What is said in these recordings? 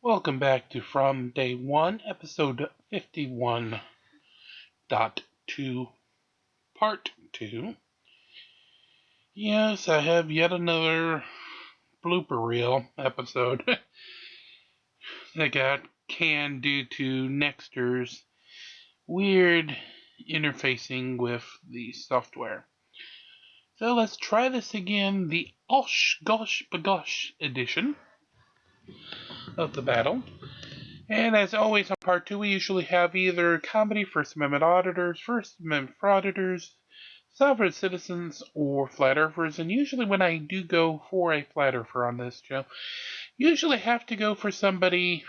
Welcome back to From Day 1, episode 51.2, part 2. Yes, I have yet another blooper reel episode that got canned due to Nexter's weird interfacing with the software. So let's try this again, the Osh Gosh Bagosh edition of the battle. And as always on part 2, we usually have either comedy, First Amendment auditors, First Amendment frauditors, sovereign citizens, or flat earthers. And usually when I do go for a flat earther on this show, usually have to go for somebody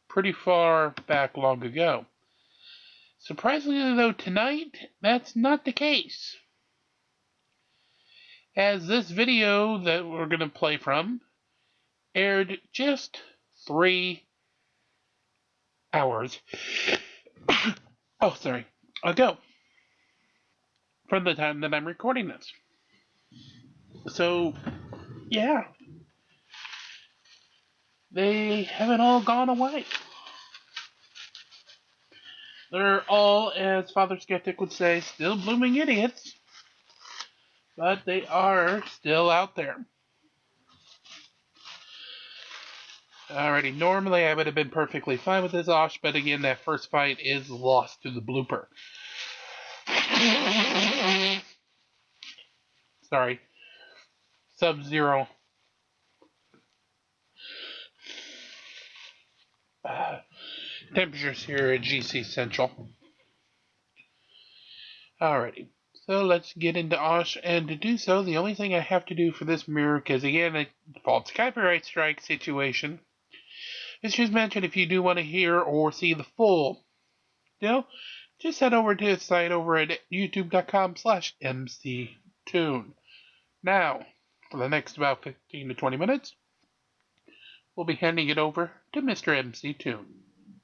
pretty far back long ago. Surprisingly though, tonight, that's not the case. As this video that we're going to play from aired just 3 hours ago from the time that I'm recording this. So, yeah, they haven't all gone away. They're all, as Father Skeptic would say, still blooming idiots, but they are still out there. Alrighty, normally I would have been perfectly fine with this Osh, but again, that first fight is lost to the blooper. Sorry. Sub-Zero. Temperatures here at GC Central. Alrighty, so let's get into Osh, and to do so, the only thing I have to do for this mirror, because again, it false copyright strike situation, is just mention if you do want to hear or see the full, just head over to his site over at youtube.com/mctoon. Now, for the next about 15 to 20 minutes, we'll be handing it over to Mr. MC Toon.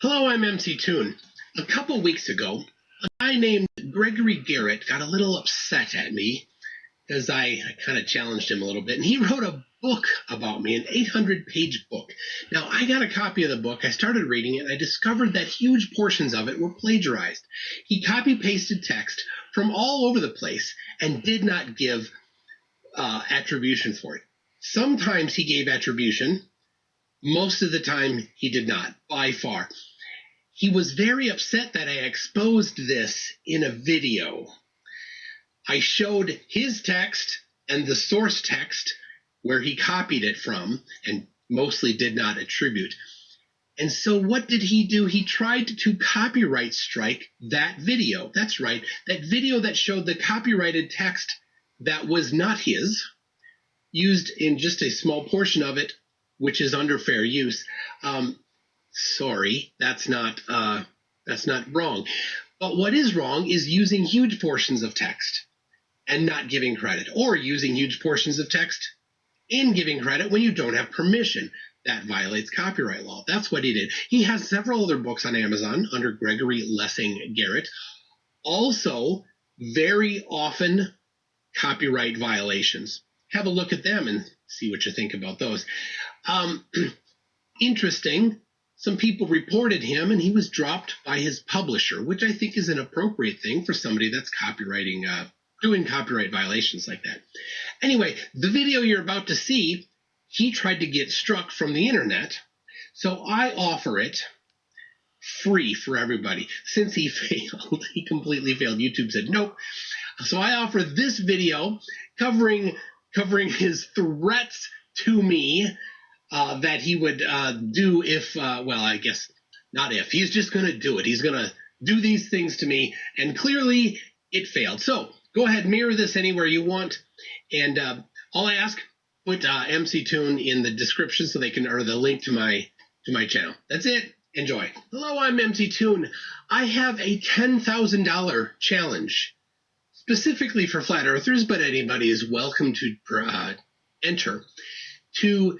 Hello, I'm MC Toon. A couple weeks ago, a guy named Gregory Garrett got a little upset at me because I kind of challenged him a little bit, and he wrote a book about me, an 800-page book. Now, I got a copy of the book, I started reading it, and I discovered that huge portions of it were plagiarized. He copy-pasted text from all over the place and did not give attribution for it. Sometimes he gave attribution. Most of the time, he did not, by far. He was very upset that I exposed this in a video. I showed his text and the source text where he copied it from and mostly did not attribute. And so what did he do? He tried to copyright strike that video. That's right, that video that showed the copyrighted text that was not his, used in just a small portion of it, which is under fair use. Sorry, that's not wrong. But what is wrong is using huge portions of text and not giving credit, or using huge portions of text and giving credit when you don't have permission. That violates copyright law. That's what he did. He has several other books on Amazon under Gregory Lessing Garrett. Also, very often copyright violations. Have a look at them and see what you think about those. Interesting, some people reported him and he was dropped by his publisher, which I think is an appropriate thing for somebody that's doing copyright violations like that. Anyway, the video you're about to see, he tried to get struck from the internet, so I offer it free for everybody. Since he failed, he completely failed. YouTube said nope. So I offer this video covering his threats to me that he would do if, I guess not if. He's just going to do it. He's going to do these things to me, and clearly it failed. So go ahead, mirror this anywhere you want, and all I ask, put MC Toon in the description so they can, or the link to my channel. That's it. Enjoy. Hello, I'm MC Toon. I have a $10,000 challenge specifically for flat earthers, but anybody is welcome to enter, to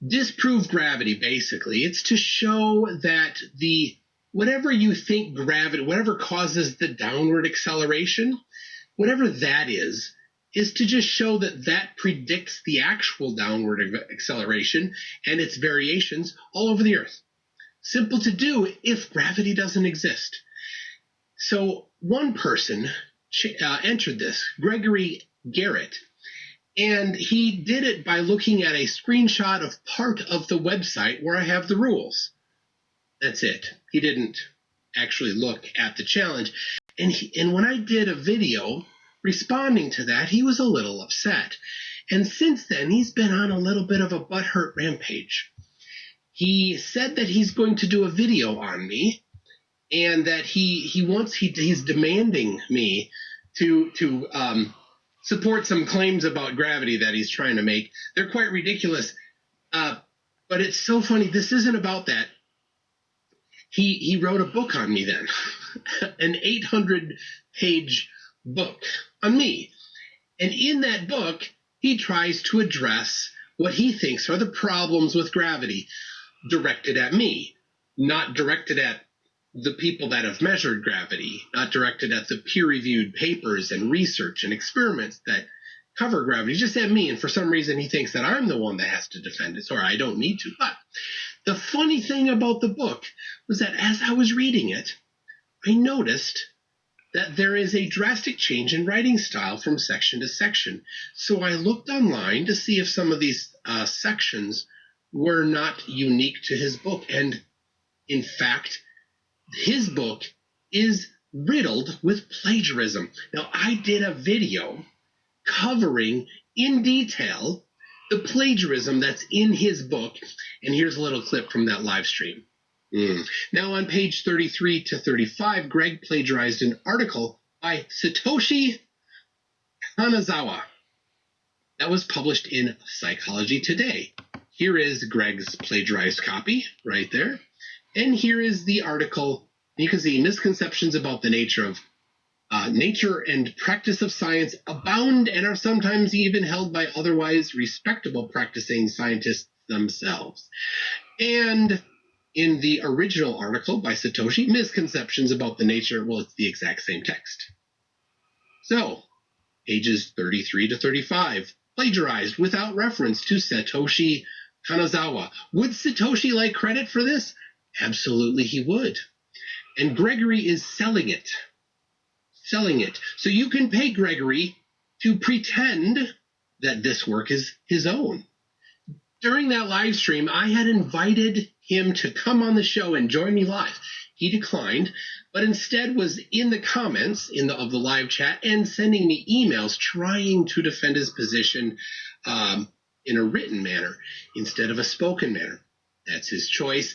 disprove gravity. Basically, it's to show that whatever you think gravity, whatever causes the downward acceleration, whatever that is, is to just show that that predicts the actual downward acceleration and its variations all over the Earth. Simple to do if gravity doesn't exist. So one person entered this, Gregory Garrett, and he did it by looking at a screenshot of part of the website where I have the rules. That's it. He didn't actually look at the challenge. And when I did a video responding to that, he was a little upset. And since then, he's been on a little bit of a butthurt rampage. He said that he's going to do a video on me, and that he's demanding me to support some claims about gravity that he's trying to make. They're quite ridiculous, but it's so funny. This isn't about that. He wrote a book on me then, an 800-page book on me. And in that book, he tries to address what he thinks are the problems with gravity, directed at me, not directed at the people that have measured gravity, not directed at the peer-reviewed papers and research and experiments that cover gravity, just at me. And for some reason, he thinks that I'm the one that has to defend it, or I don't need to. But the funny thing about the book was that as I was reading it, I noticed that there is a drastic change in writing style from section to section. So I looked online to see if some of these sections were not unique to his book. And in fact, his book is riddled with plagiarism. Now, I did a video covering in detail the plagiarism that's in his book, and here's a little clip from that live stream. Now, on page 33 to 35, Greg plagiarized an article by Satoshi Kanazawa that was published in Psychology Today. Here is Greg's plagiarized copy right there. And here is the article. You can see misconceptions about the nature and practice of science abound and are sometimes even held by otherwise respectable practicing scientists themselves. And in the original article by Satoshi, misconceptions about the nature, well, it's the exact same text. So, pages 33 to 35, plagiarized without reference to Satoshi Kanazawa. Would Satoshi like credit for this? Absolutely he would. And Gregory is selling it. So you can pay Gregory to pretend that this work is his own. During that live stream, I had invited him to come on the show and join me live. He declined, but instead was in the comments of the live chat and sending me emails trying to defend his position in a written manner instead of a spoken manner. That's his choice.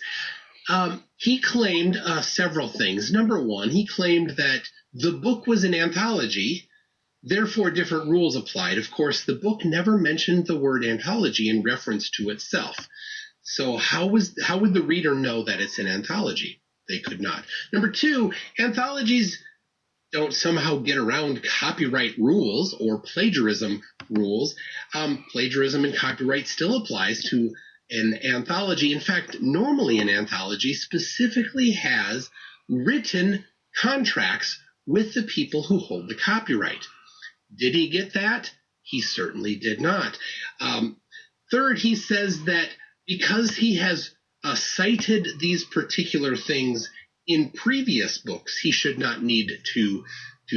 He claimed several things. Number one, he claimed that the book was an anthology, therefore different rules applied. Of course, the book never mentioned the word anthology in reference to itself. So how would the reader know that it's an anthology? They could not. Number two, anthologies don't somehow get around copyright rules or plagiarism rules. Plagiarism and copyright still applies to an anthology. In fact, normally an anthology specifically has written contracts with the people who hold the copyright. Did he get that? He certainly did not. Third, he says that because he has cited these particular things in previous books, he should not need to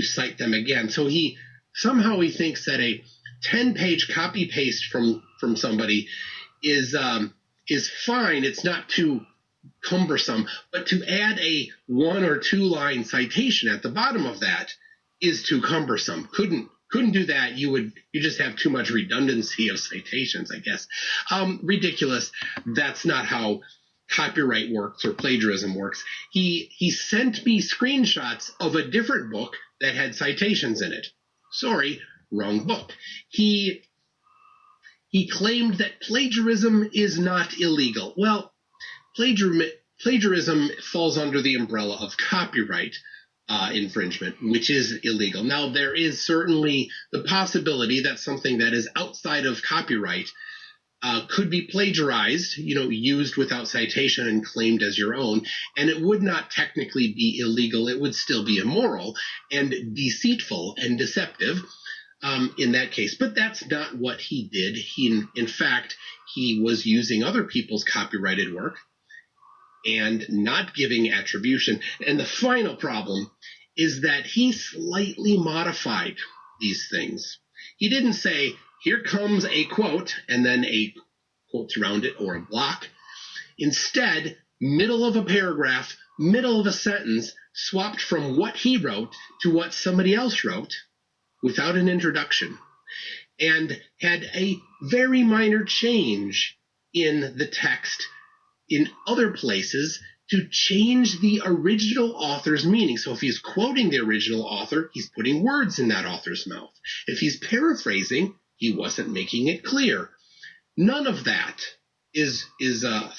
cite them again. So he thinks that a 10-page copy paste from somebody is fine. It's not too cumbersome, but to add a 1 or 2 line citation at the bottom of that is too cumbersome. Couldn't do that. You just have too much redundancy of citations, I guess. Ridiculous. That's not how copyright works or plagiarism works. He sent me screenshots of a different book that had citations in it. Sorry, wrong book. He claimed that plagiarism is not illegal. Well, plagiarism falls under the umbrella of copyright infringement, which is illegal. Now, there is certainly the possibility that something that is outside of copyright could be plagiarized, used without citation and claimed as your own, and it would not technically be illegal. It would still be immoral and deceitful and deceptive. in that case. But that's not what he did. In fact, he was using other people's copyrighted work and not giving attribution. And the final problem is that he slightly modified these things. He didn't say, here comes a quote, and then a quote around it or a block. Instead, middle of a paragraph, middle of a sentence, swapped from what he wrote to what somebody else wrote without an introduction, and had a very minor change in the text in other places to change the original author's meaning. So if he's quoting the original author, he's putting words in that author's mouth. If he's paraphrasing, he wasn't making it clear. None of that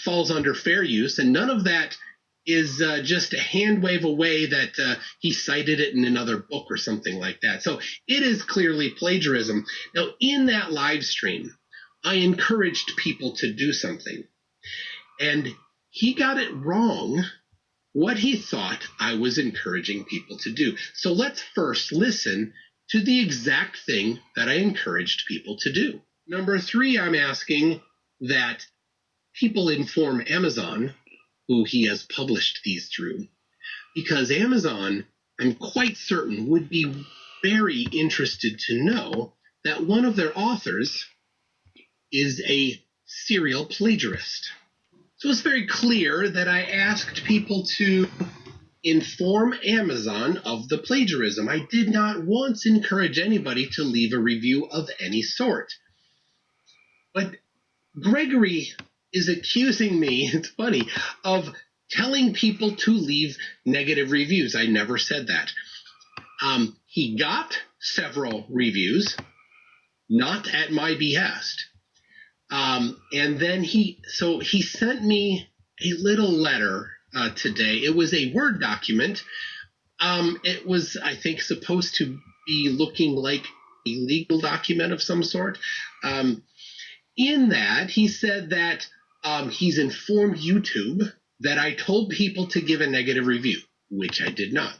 falls under fair use, and none of that is just a hand wave away that he cited it in another book or something like that. So it is clearly plagiarism. Now, in that live stream, I encouraged people to do something, and he got it wrong what he thought I was encouraging people to do. So let's first listen to the exact thing that I encouraged people to do. Number 3, I'm asking that people inform Amazon, who he has published these through, because Amazon, I'm quite certain, would be very interested to know that one of their authors is a serial plagiarist. So it's very clear that I asked people to inform Amazon of the plagiarism. I did not once encourage anybody to leave a review of any sort. But Gregory is accusing me, it's funny, of telling people to leave negative reviews. I never said that. He got several reviews, not at my behest. And then he sent me a little letter today. It was a Word document. It was, I think, supposed to be looking like a legal document of some sort. In that, he said that he's informed YouTube that I told people to give a negative review, which I did not.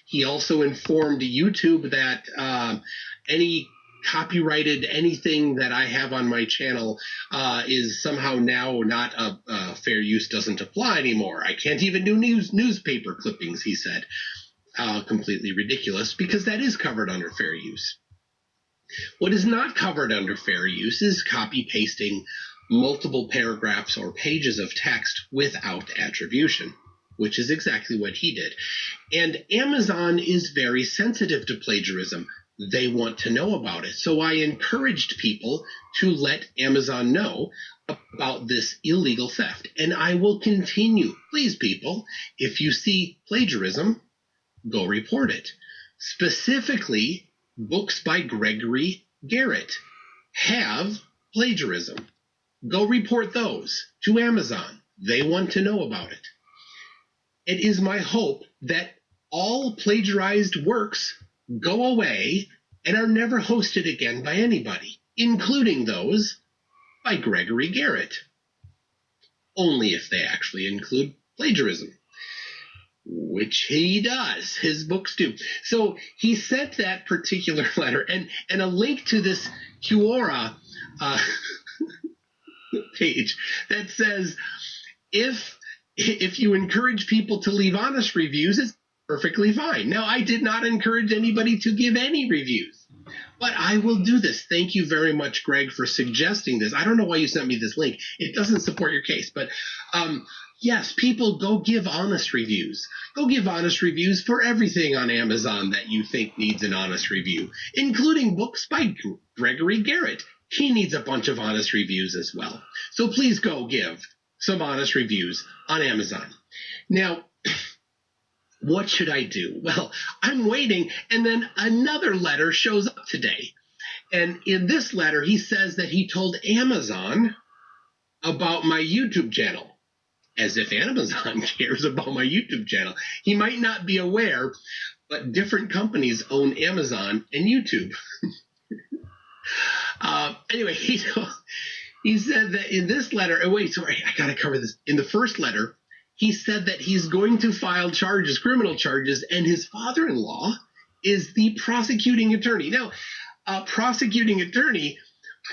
He also informed YouTube that any copyrighted anything that I have on my channel is somehow now not a fair use, doesn't apply anymore. I can't even do newspaper clippings, he said. Completely ridiculous, because that is covered under fair use. What is not covered under fair use is copy pasting multiple paragraphs or pages of text without attribution, which is exactly what he did. And Amazon is very sensitive to plagiarism. They want to know about it. So I encouraged people to let Amazon know about this illegal theft. And I will continue. Please, people, if you see plagiarism, go report it. Specifically, books by Gregory Garrett have plagiarism. Go report those to Amazon. They want to know about it. It is my hope that all plagiarized works go away and are never hosted again by anybody, including those by Gregory Garrett. Only if they actually include plagiarism, which he does. His books do. So he sent that particular letter and a link to this Quora page that says if you encourage people to leave honest reviews, it's perfectly fine. Now, I did not encourage anybody to give any reviews, but I will do this. Thank you very much, Greg, for suggesting this. I don't know why you sent me this link. It doesn't support your case, but yes, people, go give honest reviews. Go give honest reviews for everything on Amazon that you think needs an honest review, including books by Gregory Garrett. He needs a bunch of honest reviews as well. So please go give some honest reviews on Amazon. Now, what should I do? Well, I'm waiting, and then another letter shows up today. And in this letter, he says that he told Amazon about my YouTube channel, as if Amazon cares about my YouTube channel. He might not be aware, but different companies own Amazon and YouTube. Anyway, he said that in this letter, I got to cover this. In the first letter, he said that he's going to file criminal charges, and his father-in-law is the prosecuting attorney. Now, prosecuting attorney,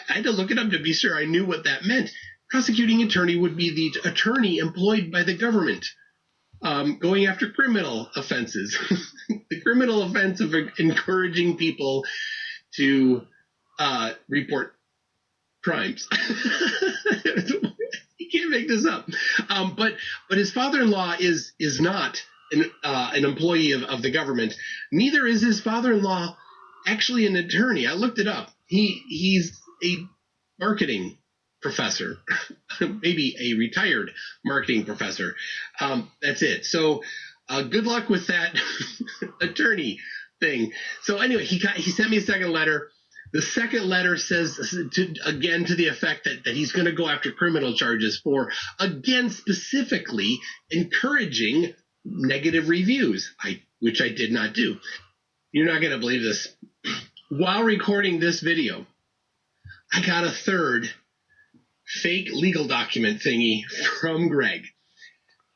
I had to look it up to be sure I knew what that meant. Prosecuting attorney would be the attorney employed by the government going after criminal offenses. The criminal offense of encouraging people to report crimes. You can't make this up. But his father-in-law is not an employee of the government. Neither is his father-in-law actually an attorney. I looked it up. He's a marketing professor, maybe a retired marketing professor. That's it. So good luck with that attorney thing. So anyway, he sent me a second letter. The second letter says, to the effect that he's going to go after criminal charges for, again, specifically encouraging negative reviews, which I did not do. You're not going to believe this. While recording this video, I got a third fake legal document thingy from Greg.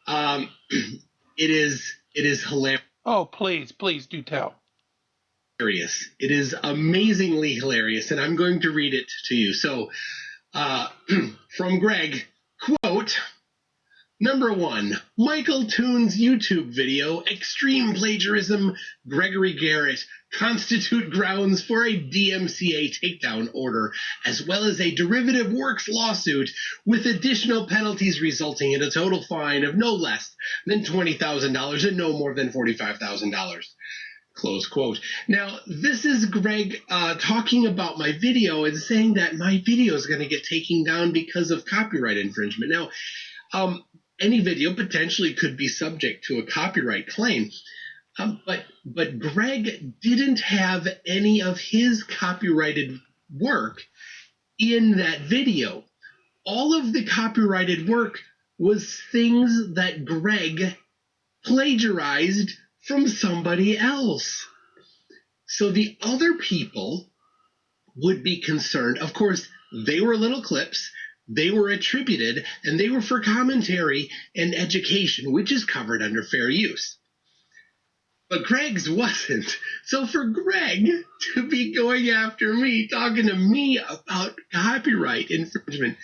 It is hilarious. Oh, please do tell. It is amazingly hilarious, and I'm going to read it to you. So, from Greg, quote, number 1, Michael Toon's YouTube video, Extreme Plagiarism, Gregory Garrett, constitute grounds for a DMCA takedown order, as well as a derivative works lawsuit with additional penalties resulting in a total fine of no less than $20,000 and no more than $45,000. Close quote. Now, this is Greg talking about my video and saying that my video is going to get taken down because of copyright infringement. Now, any video potentially could be subject to a copyright claim, but Greg didn't have any of his copyrighted work in that video. All of the copyrighted work was things that Greg plagiarized from somebody else. So the other people would be concerned. Of course, they were little clips, they were attributed, and they were for commentary and education, which is covered under fair use. But Greg's wasn't. So for Greg to be going after me, talking to me about copyright infringement,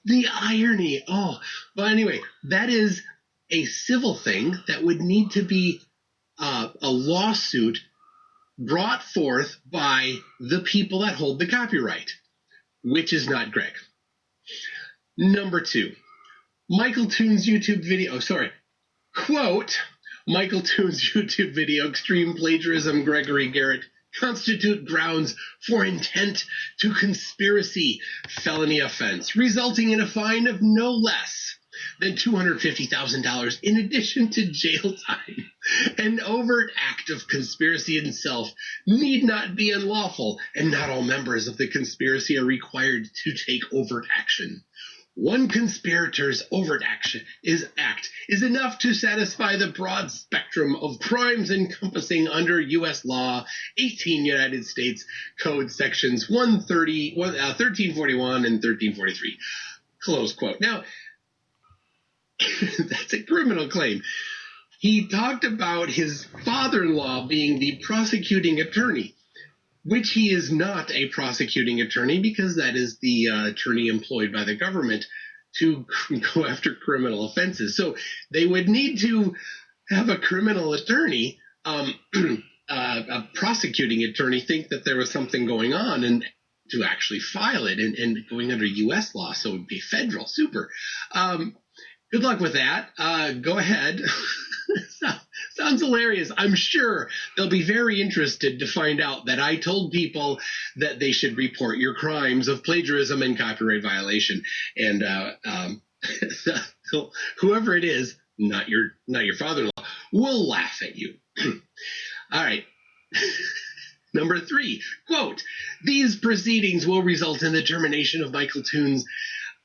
the irony. Oh, but anyway, that is a civil thing that would need to be a lawsuit brought forth by the people that hold the copyright, which is not Greg. Number 2, Michael Toon's YouTube video, quote, Michael Toon's YouTube video, Extreme Plagiarism, Gregory Garrett, constitute grounds for intent to conspiracy felony offense, resulting in a fine of no less than $250,000 in addition to jail time. An overt act of conspiracy itself need not be unlawful, and not all members of the conspiracy are required to take overt action. One conspirator's overt act is enough to satisfy the broad spectrum of crimes encompassing under U.S. law 18 United States Code sections 1341 and 1343. Close quote. Now, that's a criminal claim. He talked about his father-in-law being the prosecuting attorney, which he is not a prosecuting attorney because that is the attorney employed by the government to go after criminal offenses. So they would need to have a criminal attorney, a prosecuting attorney, think that there was something going on and to actually file it and going under U.S. law. So it would be federal. Super. Good luck with that. Go ahead. Sounds hilarious. I'm sure they'll be very interested to find out that I told people that they should report your crimes of plagiarism and copyright violation. And so whoever it is, not your father-in-law, will laugh at you. All right. Number 3, quote, these proceedings will result in the termination of Michael Toon's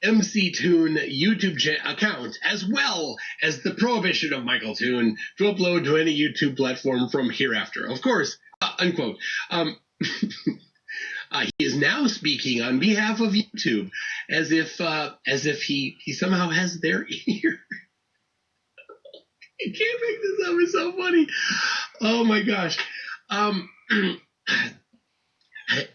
MC Toon YouTube account, as well as the prohibition of Michael Toon to upload to any YouTube platform from hereafter. Of course, unquote. He is now speaking on behalf of YouTube, as if he somehow has their ear. I can't make this up. It's so funny. Oh my gosh.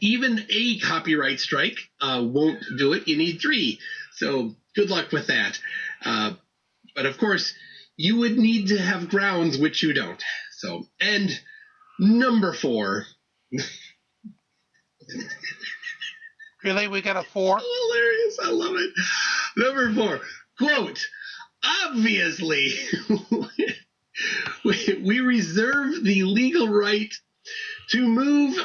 Even a copyright strike won't do it. You need 3. So good luck with that. But of course, you would need to have grounds, which you don't. So, and number 4. Really? We got a 4? Hilarious. I love it. Number 4. Quote, obviously, we reserve the legal right to move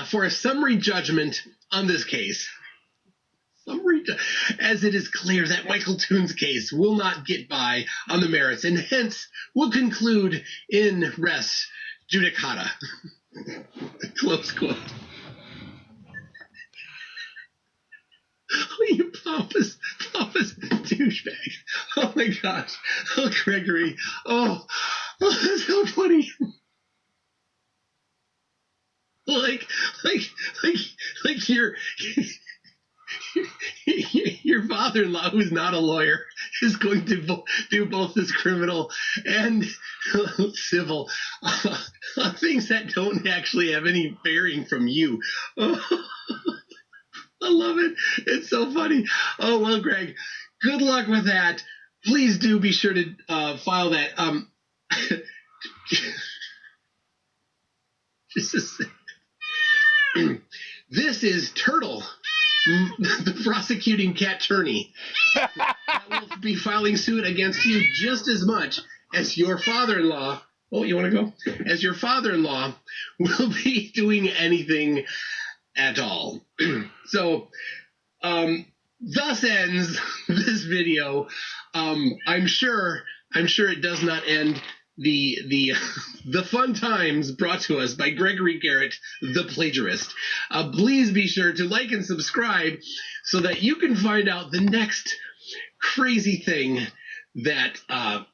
for a summary judgment on this case. As it is clear that Michael Toon's case will not get by on the merits, and hence will conclude in res judicata. Close quote. Oh, you pompous douchebag. Oh my gosh. Oh, Gregory. Oh, that's so funny. Like your father-in-law, who's not a lawyer, is going to do both this criminal and civil things that don't actually have any bearing from you. Oh, I love it. It's so funny. Oh, well, Greg, good luck with that. Please do be sure to file that. Just a second. This is Turtle, the prosecuting cat attorney, that will be filing suit against you just as much as your father-in-law. Oh, you want to go? As your father-in-law will be doing anything at all. So, thus ends this video. I'm sure it does not end the fun times brought to us by Gregory Garrett, the plagiarist. Please be sure to like and subscribe so that you can find out the next crazy thing that oh,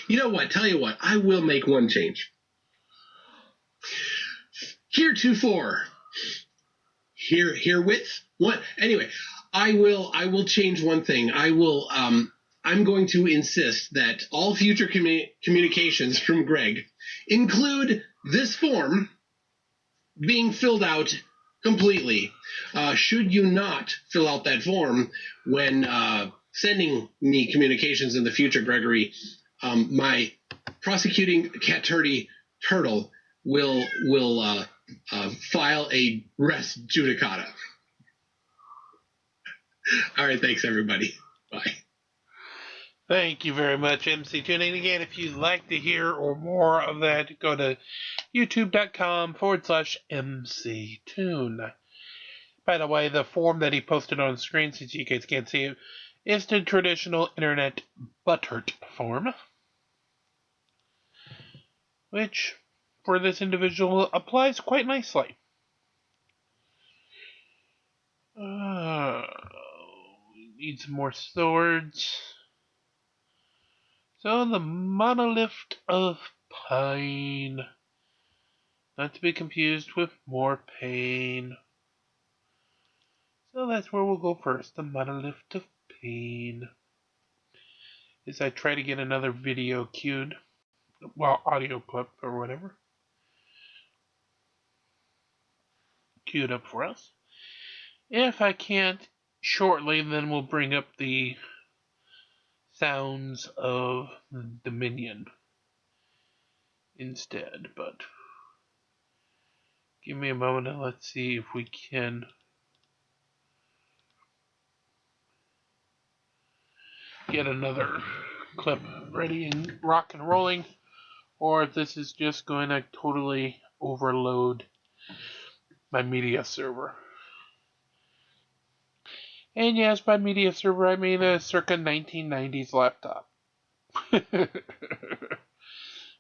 you know what? Tell you what, I will make one change. Heretofore, herewith, what? Anyway, I will change one thing. I'm going to insist that all future communications from Greg include this form being filled out completely. Should you not fill out that form when sending me communications in the future, Gregory, my prosecuting cat attorney Turtle will file a res judicata. All right, thanks everybody. Bye. Thank you very much, MC Toon. And again, if you'd like to hear or more of that, go to youtube.com/MC Toon. By the way, the form that he posted on screen, since you guys can't see it, is the traditional internet butthurt form, which, for this individual, applies quite nicely. We need some more swords. So, the Monolith of Pain. Not to be confused with more pain. So that's where we'll go first, the Monolith of Pain. As I try to get another video queued, well, audio clip or whatever, queued up for us. If I can't shortly, then we'll bring up the sounds of Dominion instead, but give me a moment and let's see if we can get another clip ready and rock and rolling, or if this is just going to totally overload my media server. And yes, by media server I mean a circa 1990s laptop.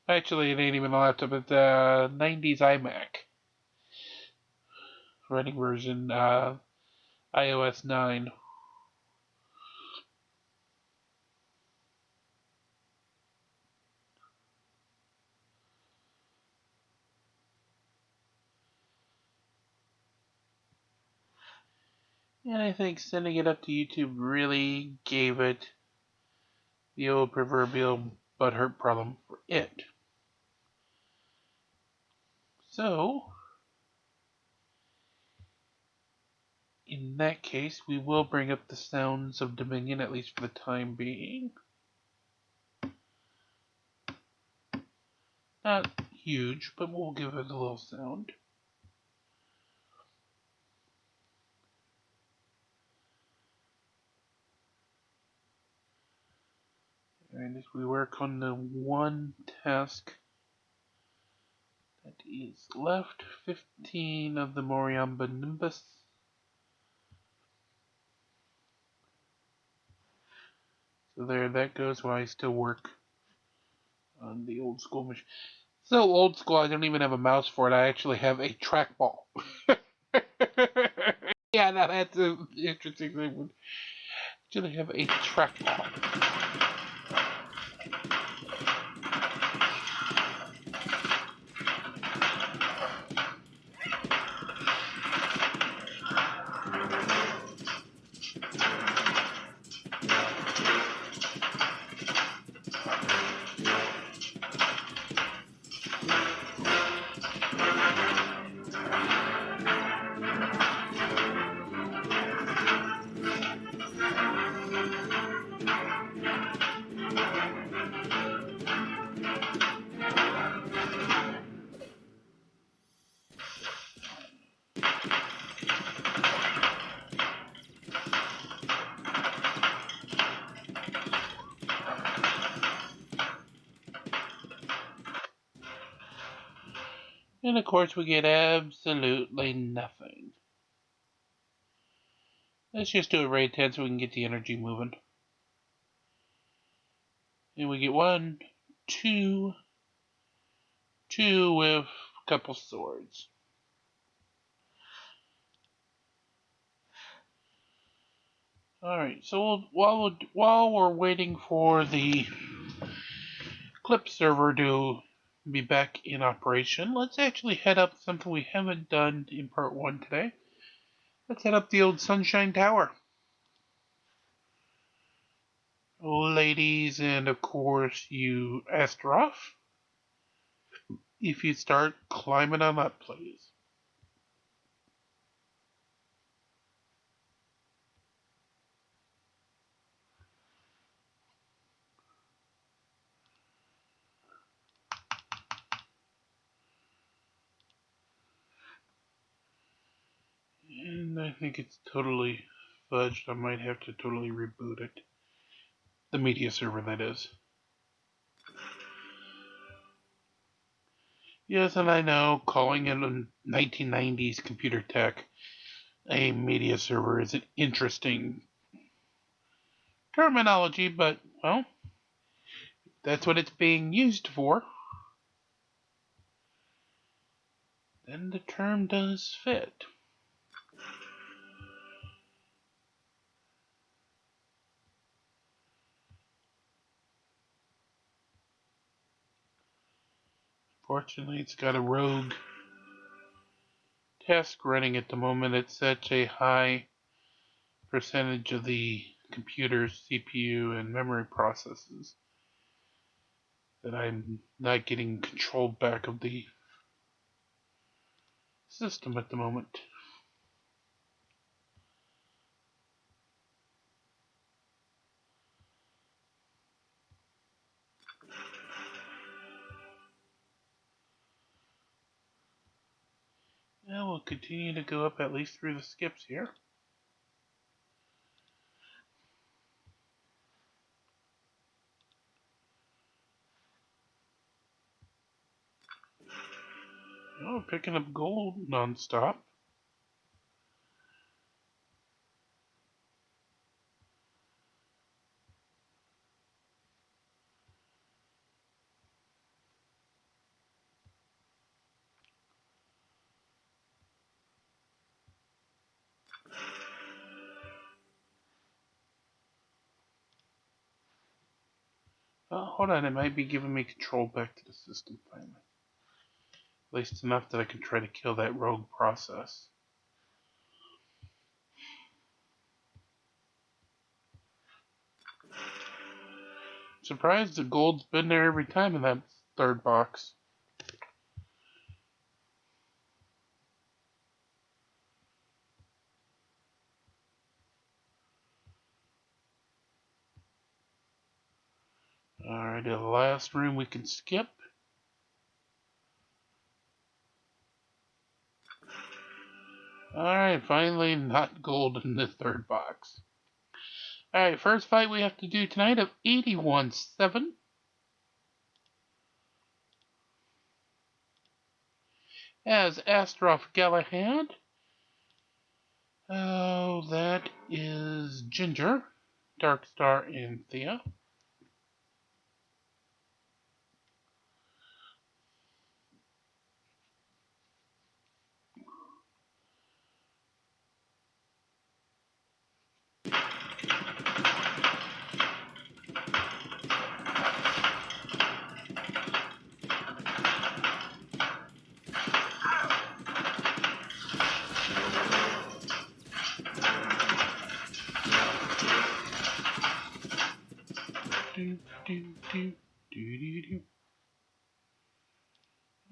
Actually, it ain't even a laptop, it's a 90s iMac. Running version iOS 9. And I think sending it up to YouTube really gave it the old proverbial butthurt problem for it. So, in that case, we will bring up the sounds of Dominion, at least for the time being. Not huge, but we'll give it a little sound. And as we work on the one task that is left, 15 of the Moriamba Nimbus. So there, that goes while I still work on the old school machine. So old school, I don't even have a mouse for it. I actually have a trackball. Yeah, now that's an interesting thing. I actually have a trackball. And of course, we get absolutely nothing. Let's just do a raid 10 so we can get the energy moving. And we get 1, 2, 2 with a couple swords. Alright, so while we're waiting for the clip server to be back in operation, let's actually head up something we haven't done in part 1 today. Let's head up the old Sunshine Tower. Ladies, and of course you Astaroth, if you start climbing on up, please. And I think it's totally fudged. I might have to totally reboot it. The media server, that is. Yes, and I know calling it a 1990s computer tech a media server is an interesting terminology, but, well, that's what it's being used for. Then the term does fit. Fortunately, it's got a rogue task running at the moment at such a high percentage of the computer's CPU and memory processes that I'm not getting control back of the system at the moment. Now we'll continue to go up at least through the skips here. Oh, we're picking up gold non-stop. Oh, hold on, it might be giving me control back to the system finally. At least enough that I can try to kill that rogue process. Surprised the gold's been there every time in that third box. Alright, the last room we can skip. Alright, finally not gold in the third box. Alright, first fight we have to do tonight of 81-7. As Astroff Galahad. Oh, that is Ginger, Darkstar, and Thea.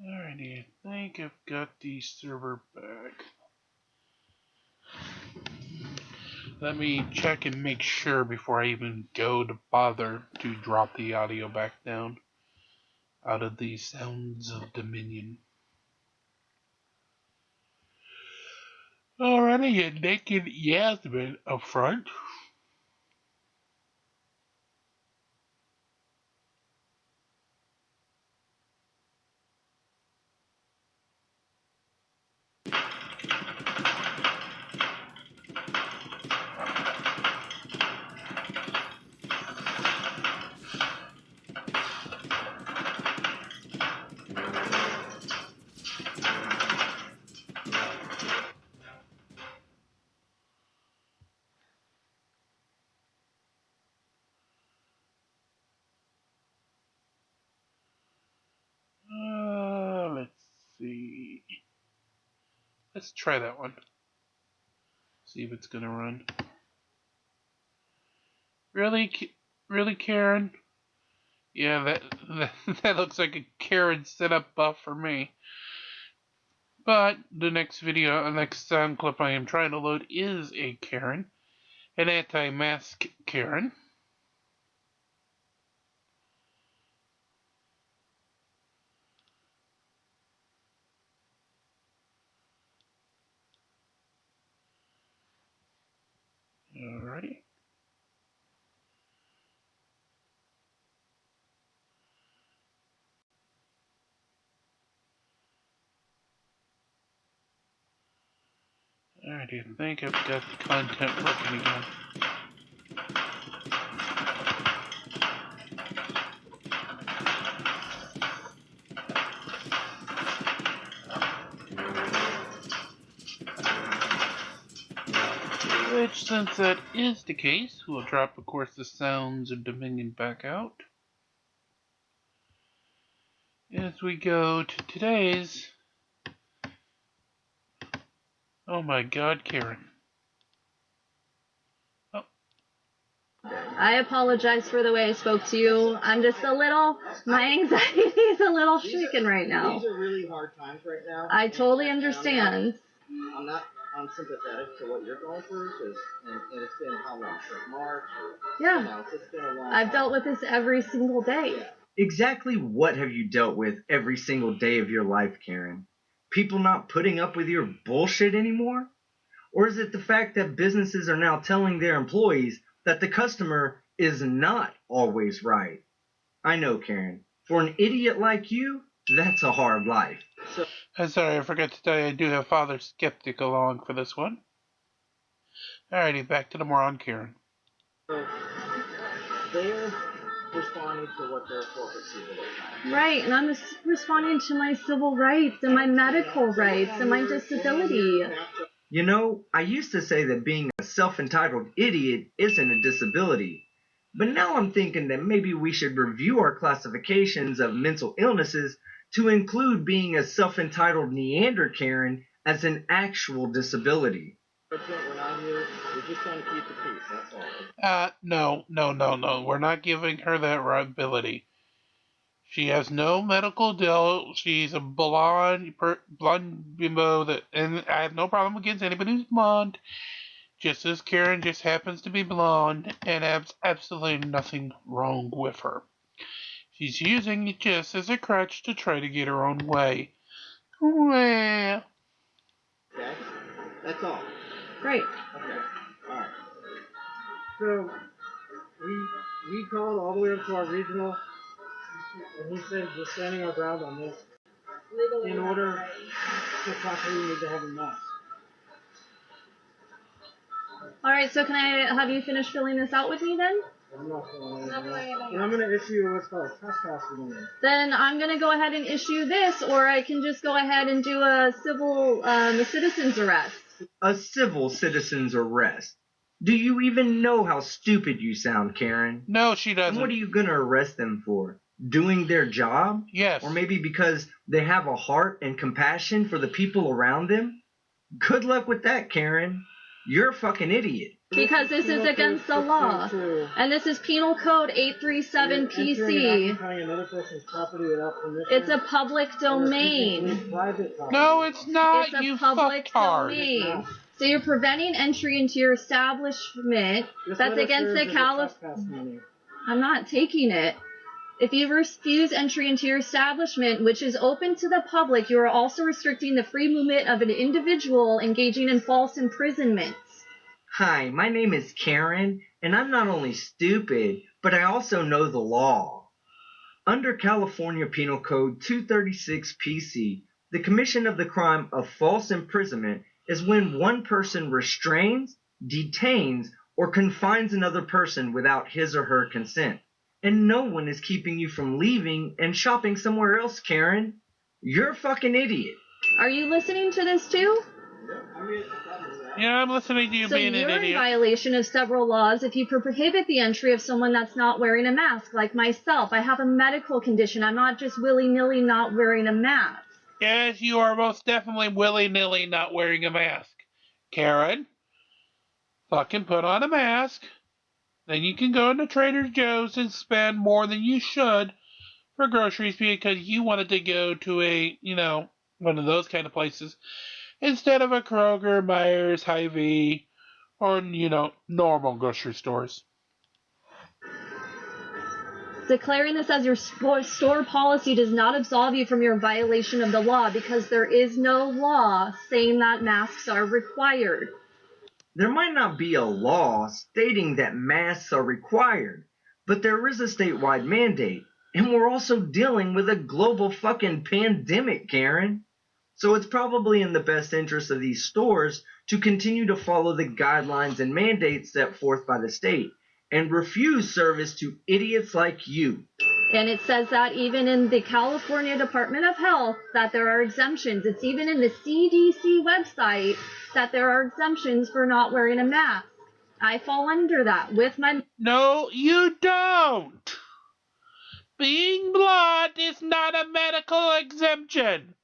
Alrighty, I think I've got the server back. Let me check and make sure before I even go to bother to drop the audio back down out of the Sounds of Dominion. Alrighty, a naked Yasmin up front. Let's see. Let's try that one. See if it's gonna run. Really, really, Karen? Yeah, that looks like a Karen setup buff for me. But the next sound clip I am trying to load is a Karen, an anti-mask Karen. Alrighty. Alrighty, I think I've got the content working again. Which, since that is the case, we'll drop, of course, the Sounds of Dominion back out. As we go to today's... Oh my god, Karen. Oh. I apologize for the way I spoke to you. I'm just my anxiety is a little shaken right now. These are really hard times right now. I totally understand. I'm not unsympathetic to what you're going through, and it's been how long? Since March? Yeah. It's been a long I've time. dealt with this every single day. Yeah. Exactly what have you dealt with every single day of your life, Karen? People not putting up with your bullshit anymore? Or is it the fact that businesses are now telling their employees that the customer is not always right? I know, Karen. For an idiot like you, that's a hard life. Sorry, I forgot to tell you I do have Father Skeptic along for this one. Alrighty, back to the moron, Karen. So they're responding to what their corporate people are. Right, and I'm responding to my civil rights and my medical rights and my disability. You know, I used to say that being a self-entitled idiot isn't a disability. But now I'm thinking that maybe we should review our classifications of mental illnesses to include being a self-entitled Neanderthal as an actual disability. We're not here. We're just trying to keep the peace, that's all. No. We're not giving her that ability. She has no medical deal. She's a blonde bimbo and I have no problem against anybody who's blonde. Just as Karen just happens to be blonde, and absolutely nothing wrong with her. She's using it just as a crutch to try to get her own way. Well, Okay? That's all. Great. Okay. Alright. So, we called all the way up to our regional, and he said we're standing our ground on this. In order to properly need to have a mask. All right, so can I have you finish filling this out with me then? I'm not filling anything out. And I'm going to issue what's called a trespass warning. Then I'm going to go ahead and issue this, or I can just go ahead and do a civil citizen's arrest. A civil citizen's arrest. Do you even know how stupid you sound, Karen? no, she And doesn't. what are you gonna arrest them for? Doing their job? Yes. Or maybe because they have a heart and compassion for the people around them? Good luck with that, Karen. You're a fucking idiot. Because this is against the law. And this is Penal Code 837 PC. Another person's property without permission. It's a public domain. Private property. No, it's not. It's a you public fucktard. domain. So you're preventing entry into your establishment. That's against the California. I'm not taking it. If you refuse entry into your establishment, which is open to the public, you are also restricting the free movement of an individual engaging in false imprisonments. Hi, my name is Karen, and I'm not only stupid, but I also know the law. Under California Penal Code 236 PC, the commission of the crime of false imprisonment is when one person restrains, detains, or confines another person without his or her consent. And no one is keeping you from leaving and shopping somewhere else, Karen. You're a fucking idiot. Are you listening to this too? Yeah, I'm listening to you So being an you're in idiot. violation of several laws if you prohibit the entry of someone that's not wearing a mask, like myself. I have a medical condition. I'm not just willy-nilly not wearing a mask. Yes, you are most definitely willy-nilly not wearing a mask. Karen, fucking put on a mask. Then you can go into Trader Joe's and spend more than you should for groceries because you wanted to go to a, one of those kind of places instead of a Kroger, Myers, Hy-Vee, or, normal grocery stores. Declaring this as your store policy does not absolve you from your violation of the law because there is no law saying that masks are required. There might not be a law stating that masks are required, but there is a statewide mandate, and we're also dealing with a global fucking pandemic, Karen. So it's probably in the best interest of these stores to continue to follow the guidelines and mandates set forth by the state, and refuse service to idiots like you. And it says that even in the California Department of Health that there are exemptions. It's even in the CDC website that there are exemptions for not wearing a mask. I fall under that with my... No, you don't. Being blonde is not a medical exemption.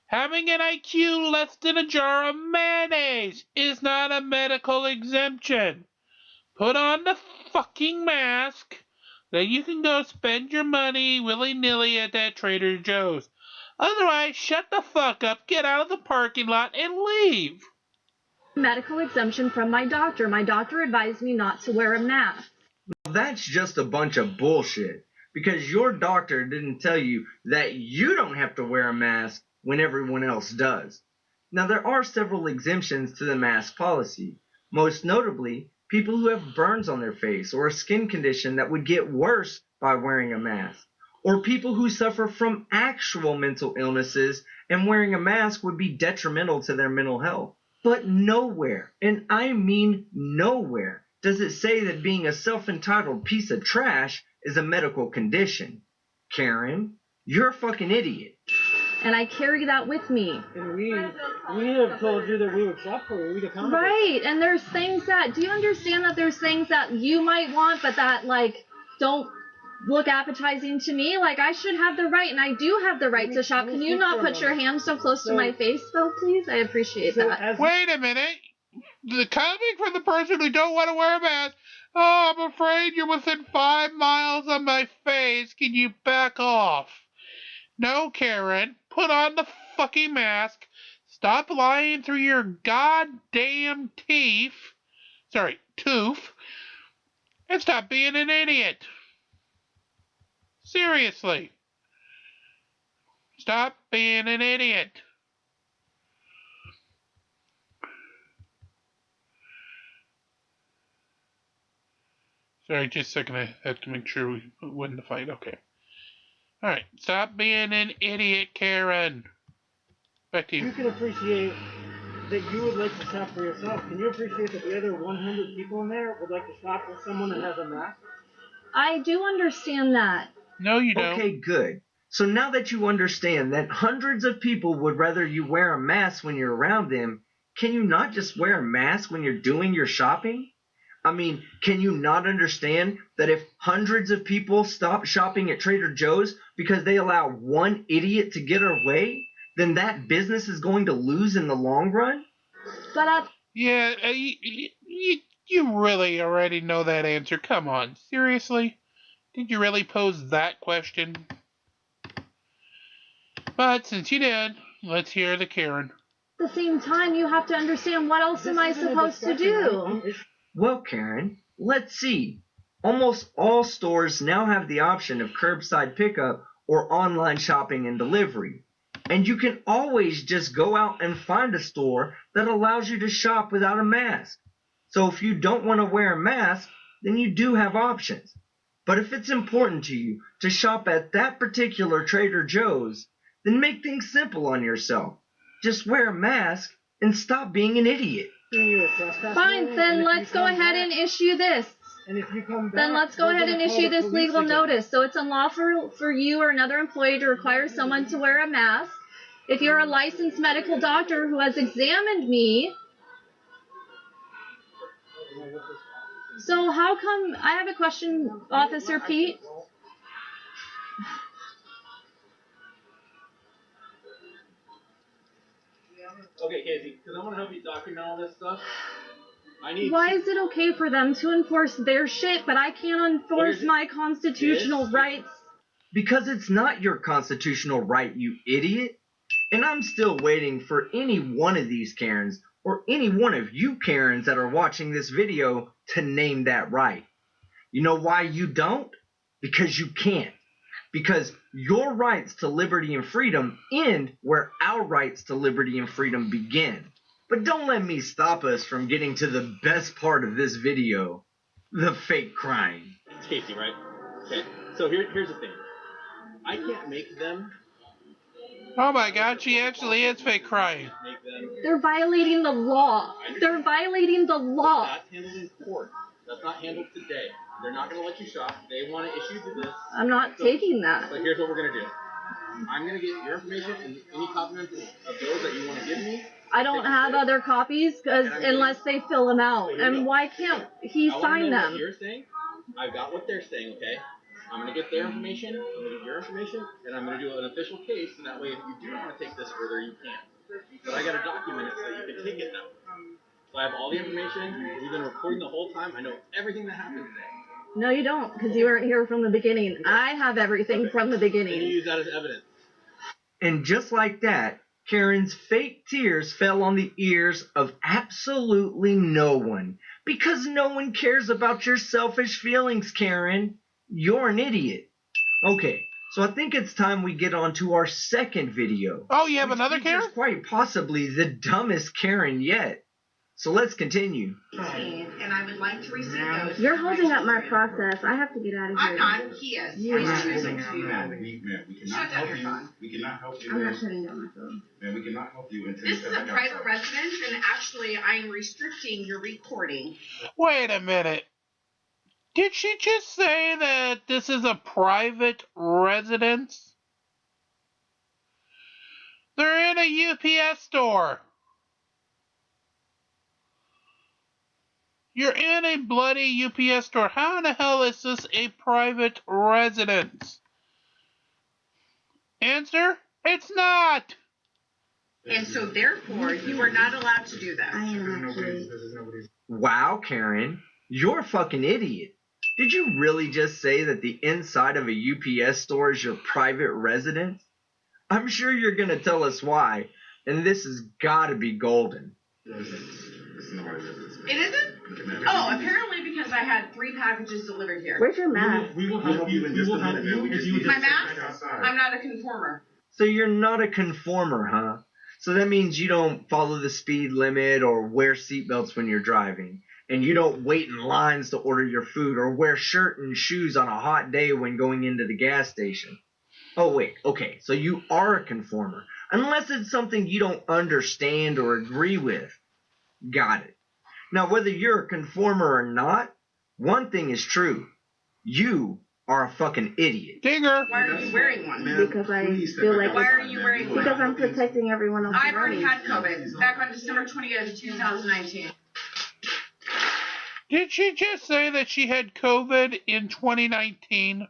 Having an IQ less than a jar of mayonnaise is not a medical exemption. Put on the fucking mask. Then you can go spend your money willy-nilly at that Trader Joe's. Otherwise, shut the fuck up, get out of the parking lot, and leave. medical exemption from my doctor. My doctor advised me not to wear a mask. That's just a bunch of bullshit. Because your doctor didn't tell you that you don't have to wear a mask when everyone else does. Now, there are several exemptions to the mask policy. Most notably, people who have burns on their face or a skin condition that would get worse by wearing a mask. Or people who suffer from actual mental illnesses and wearing a mask would be detrimental to their mental health. But nowhere, and I mean nowhere, does it say that being a self-entitled piece of trash is a medical condition. Karen, you're a fucking idiot. And I carry that with me. And we have told you that we would shop for you. We'd accommodate. Right, and there's things that, do you understand that there's things that you might want, but that, like, don't look appetizing to me? Like, I should have the right, and I do have the right to shop. Can you not put your hand so close to my face, though, please? I appreciate that. Wait a minute. The coming from the person who don't want to wear a mask. Oh, I'm afraid you're within 5 miles of my face. Can you back off? No, Karen. Put on the fucking mask. Stop lying through your goddamn teeth. Sorry, tooth. And stop being an idiot. Seriously. Stop being an idiot. Sorry, just a second. I have to make sure we win the fight. Okay. Alright. Stop being an idiot, Karen. Back to you. You can appreciate that you would like to shop for yourself. Can you appreciate that the other 100 people in there would like to shop with someone that has a mask? I do understand that. No, you don't. Okay, good. So now that you understand that hundreds of people would rather you wear a mask when you're around them, can you not just wear a mask when you're doing your shopping? I mean, can you not understand that if hundreds of people stop shopping at Trader Joe's because they allow one idiot to get away, then that business is going to lose in the long run? But Yeah, you really already know that answer. Come on, seriously? Did you really pose that question? But since you did, let's hear the Karen. at the same time, you have to understand, what else am I supposed to do? Well, Karen, let's see. Almost all stores now have the option of curbside pickup or online shopping and delivery. And you can always just go out and find a store that allows you to shop without a mask. So if you don't want to wear a mask, then you do have options. But if it's important to you to shop at that particular Trader Joe's, then make things simple on yourself. Just wear a mask and stop being an idiot. Fine, then let's go ahead and issue this. And if you come back, Then let's go ahead and issue this legal notice. So it's unlawful for you or another employee to require someone to wear a mask. If you're a licensed medical doctor who has examined me, so how come, I have a question, Officer Pete. Okay, Casey, because I want to help you document all this stuff. Why is it okay for them to enforce their shit, but I can't enforce my constitutional rights? Because it's not your constitutional right, you idiot. And I'm still waiting for any one of these Karens, or any one of you Karens that are watching this video, to name that right. You know why you don't? Because you can't. Because your rights to liberty and freedom end where our rights to liberty and freedom begin. But don't let me stop us from getting to the best part of this video, the fake crying. It's Casey, right? Okay, so here's the thing. I can't make them... Oh my god, she actually is fake crying. Make them... They're violating the law. They're violating the law. That's handled in court. That's not handled today. They're not going to let you shop. They want to issue this. I'm not taking that. But here's what we're going to do. I'm going to get your information and any copies of those that you want to give me. I don't have other copies unless they fill them out. And why can't he sign them? What you're saying. I've got what they're saying, okay? I'm going to get their information, I'm going to get your information, and I'm going to do an official case, so that way if you do want to take this further, you can. But I got to document it so that you can take it now. So I have all the information. We've been recording the whole time. I know everything that happened today. No, you don't, because you weren't here from the beginning. I have everything from the beginning. And you use that as evidence. And just like that, Karen's fake tears fell on the ears of absolutely no one. Because no one cares about your selfish feelings, Karen. You're an idiot. Okay, so I think it's time we get on to our second video. Oh, you have another Karen? Quite possibly the dumbest Karen yet. So let's continue. And I would like to receive those. You're holding up my process. I have to get out of here. I'm not. He is. He's choosing to do that. We cannot Shut down help your you. phone. We cannot help you. I'm not shutting down my phone. Man, we cannot help you until This is a private residence, and actually, I'm restricting your recording. Wait a minute. Did she just say that this is a private residence? They're in a UPS store. You're in a bloody UPS store. How in the hell is this a private residence? Answer, it's not. And so, therefore, you are not allowed to do that. I am actually. Wow, Karen, you're a fucking idiot. Did you really just say that the inside of a UPS store is your private residence? I'm sure you're going to tell us why, and this has got to be golden. It isn't? Oh, apparently because I had 3 packages delivered here. Where's your mask? We will help you in just a minute, man. We just need to My step mask? back outside. I'm not a conformer. So you're not a conformer, huh? So that means you don't follow the speed limit or wear seatbelts when you're driving. And you don't wait in lines to order your food or wear shirt and shoes on a hot day when going into the gas station. Oh, wait. Okay, so you are a conformer. Unless it's something you don't understand or agree with. Got it. Now, whether you're a conformer or not, one thing is true. You are a fucking idiot. Dinger! Why are you wearing one? Because I feel like Why are you wearing one? because I'm protecting everyone else. I've already had COVID back on December 20th, 2019. Did she just say that she had COVID in 2019?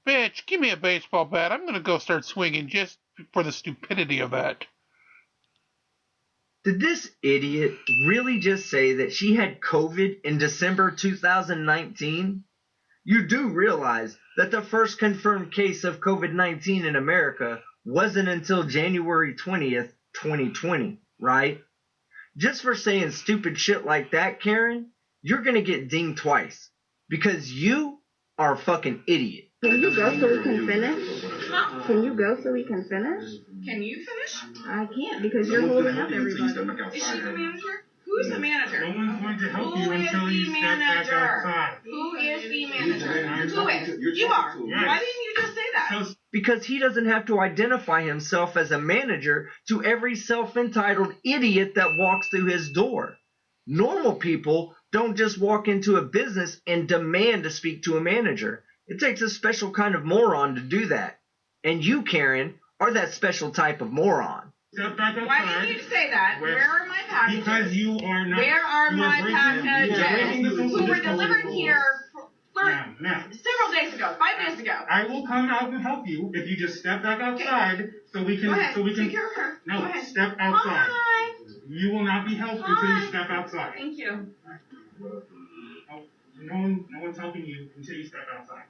Bitch, give me a baseball bat. I'm gonna go start swinging just for the stupidity of that. Did this idiot really just say that she had COVID in December 2019? You do realize that the first confirmed case of COVID-19 in America wasn't until January 20th, 2020, right? Just for saying stupid shit like that, Karen, you're gonna get dinged twice. Because you are a fucking idiot. Can you go so we can finish? Huh? Can you go so we can finish? Can you finish? I can't because you're holding up everybody. Is she the manager? Who's the manager? No one's going to help Who you is until the you step back manager? outside. Who is the manager? Who is? You are. Yes. Why didn't you just say that? Because he doesn't have to identify himself as a manager to every self-entitled idiot that walks through his door. Normal people don't just walk into a business and demand to speak to a manager. It takes a special kind of moron to do that. And you, Karen, are that special type of moron. Step back outside. Why didn't you say that? Where are my packages? Because you are not. Where are you my breaking packages? the social Who were distance delivered rules. here Now, several days ago, 5 days ago. I will come out and help you if you just step back outside so we can. Go ahead. So we can. Take care of her. No, Go ahead. step outside. Hi. You will not be helped until you step outside. Thank you. No one's helping you until you step outside.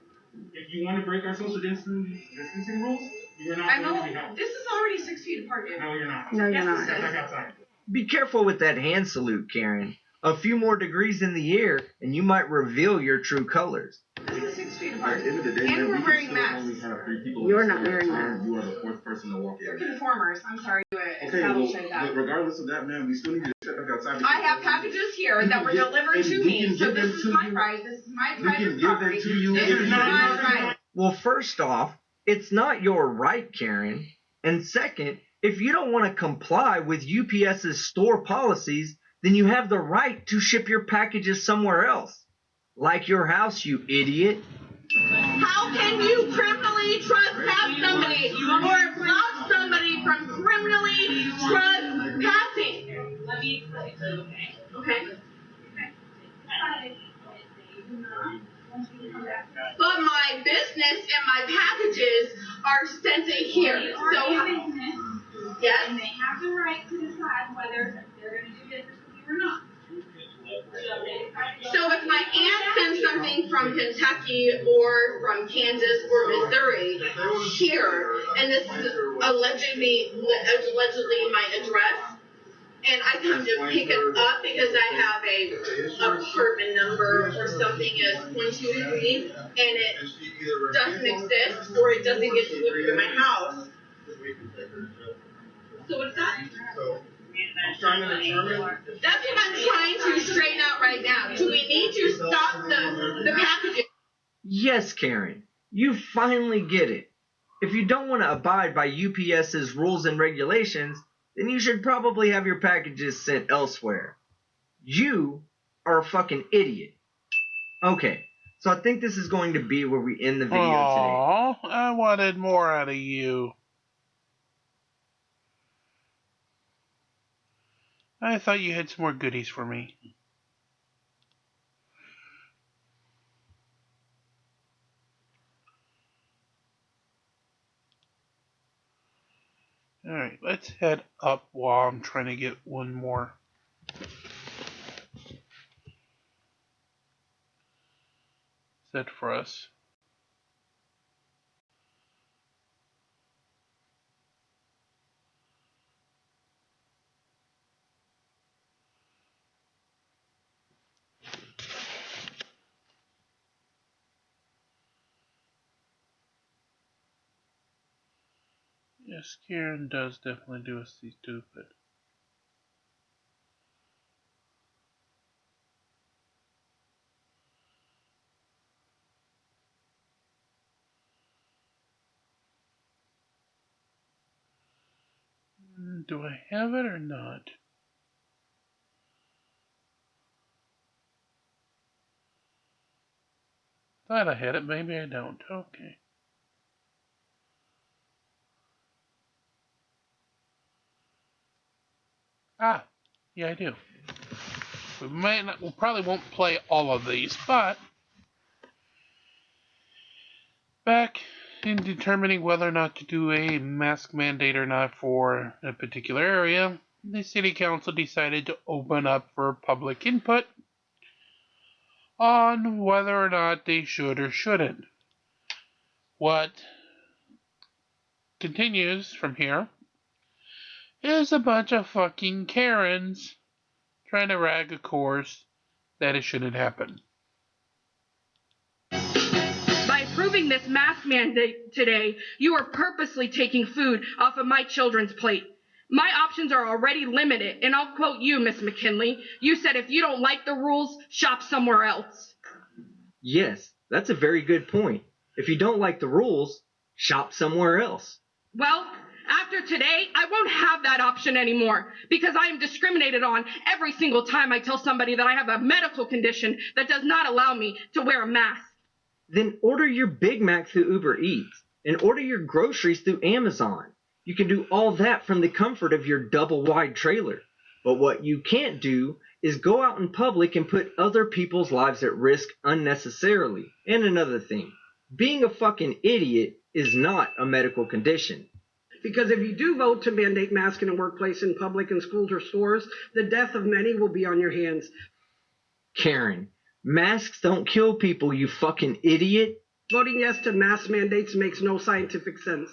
If you want to break our social distancing rules, you are not I going to know. be helped. This is already 6 feet apart, dude. No, you're not. No, you're Yes, not. Step back outside. Be careful with that hand salute, Karen. A few more degrees in the air, and you might reveal your true colors. This is 6 feet At apart. the end of the day, And man, we're we wearing can still masks. only have 3 people. You're in the not store wearing at a time. masks. You are the 4th person to walk You're in. conformers. I'm sorry to Okay, establish well, that. but regardless of that, man, we still need to step back outside. I have packages here that were delivered to me, so this is my right. This is my We can private give them property. to you. This is my right. Well, first off, it's not your right, Karen. And second, if you don't want to comply with UPS's store policies, then you have the right to ship your packages somewhere else. Like your house, you idiot. How can you criminally trespass somebody or block somebody from criminally trespassing? Let me explain. Okay. But my business and my packages are sent in here. So yes. And they have the right to decide whether they're going to do business with you or not. So if my aunt sends something from Kentucky or from Kansas or Missouri here, and this is allegedly my address, and I come to pick it up because I have a apartment number or something as 123, and it doesn't exist or it doesn't get delivered to my house. So what's that? I'm trying to determine. That's what I'm trying to straighten out right now. Do we need to stop the packages? Yes, Karen, you finally get it. If you don't want to abide by UPS's rules and regulations, then you should probably have your packages sent elsewhere. You are a fucking idiot. Okay, so I think this is going to be where we end the video today. Aww, I wanted more out of you. I thought you had some more goodies for me. Alright, let's head up while I'm trying to get one more. Set for us. Yes, Karen does definitely do us stupid. Do I have it or not? Thought I had it, maybe I don't. Okay. Ah, yeah, I do. We probably won't play all of these, but back in determining whether or not to do a mask mandate or not for a particular area, the city council decided to open up for public input on whether or not they should or shouldn't. What continues from here is a bunch of fucking Karens trying to rag a course that it shouldn't happen. By approving this mask mandate today, you are purposely taking food off of my children's plate. My options are already limited, and I'll quote you, Miss McKinley. You said if you don't like the rules, shop somewhere else. Yes, that's a very good point. If you don't like the rules, shop somewhere else. Well, after today, I won't have that option anymore because I am discriminated on every single time I tell somebody that I have a medical condition that does not allow me to wear a mask. Then order your Big Mac through Uber Eats and order your groceries through Amazon. You can do all that from the comfort of your double-wide trailer. But what you can't do is go out in public and put other people's lives at risk unnecessarily. And another thing, being a fucking idiot is not a medical condition. Because if you do vote to mandate masking in a workplace, in public, in schools or stores, the death of many will be on your hands. Karen, masks don't kill people, you fucking idiot. Voting yes to mask mandates makes no scientific sense.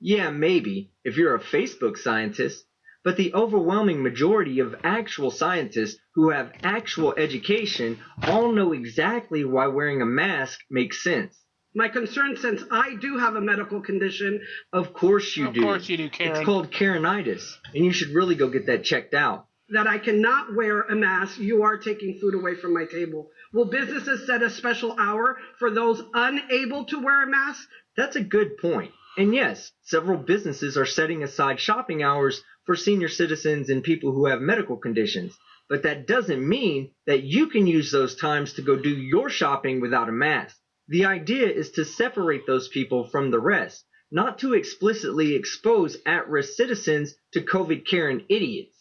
Yeah, maybe, if you're a Facebook scientist, but the overwhelming majority of actual scientists who have actual education all know exactly why wearing a mask makes sense. My concern, since I do have a medical condition... Of course you do. Of course you do, Karen. It's called Karenitis, and you should really go get that checked out. That I cannot wear a mask, you are taking food away from my table. Will businesses set a special hour for those unable to wear a mask? That's a good point. And yes, several businesses are setting aside shopping hours for senior citizens and people who have medical conditions. But that doesn't mean that you can use those times to go do your shopping without a mask. The idea is to separate those people from the rest, not to explicitly expose at-risk citizens to COVID Karen idiots.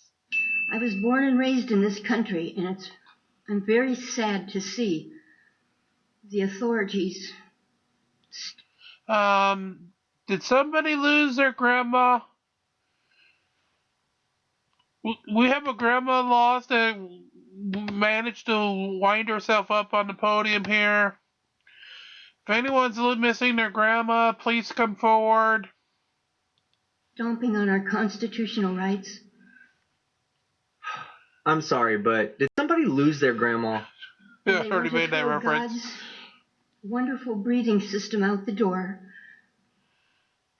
I was born and raised in this country, and I'm very sad to see the authorities. Did somebody lose their grandma? We have a grandma lost that managed to wind herself up on the podium here. If anyone's missing their grandma, please come forward. Stomping on our constitutional rights. I'm sorry, but did somebody lose their grandma? Yeah, I already made that reference. God's wonderful breathing system out the door.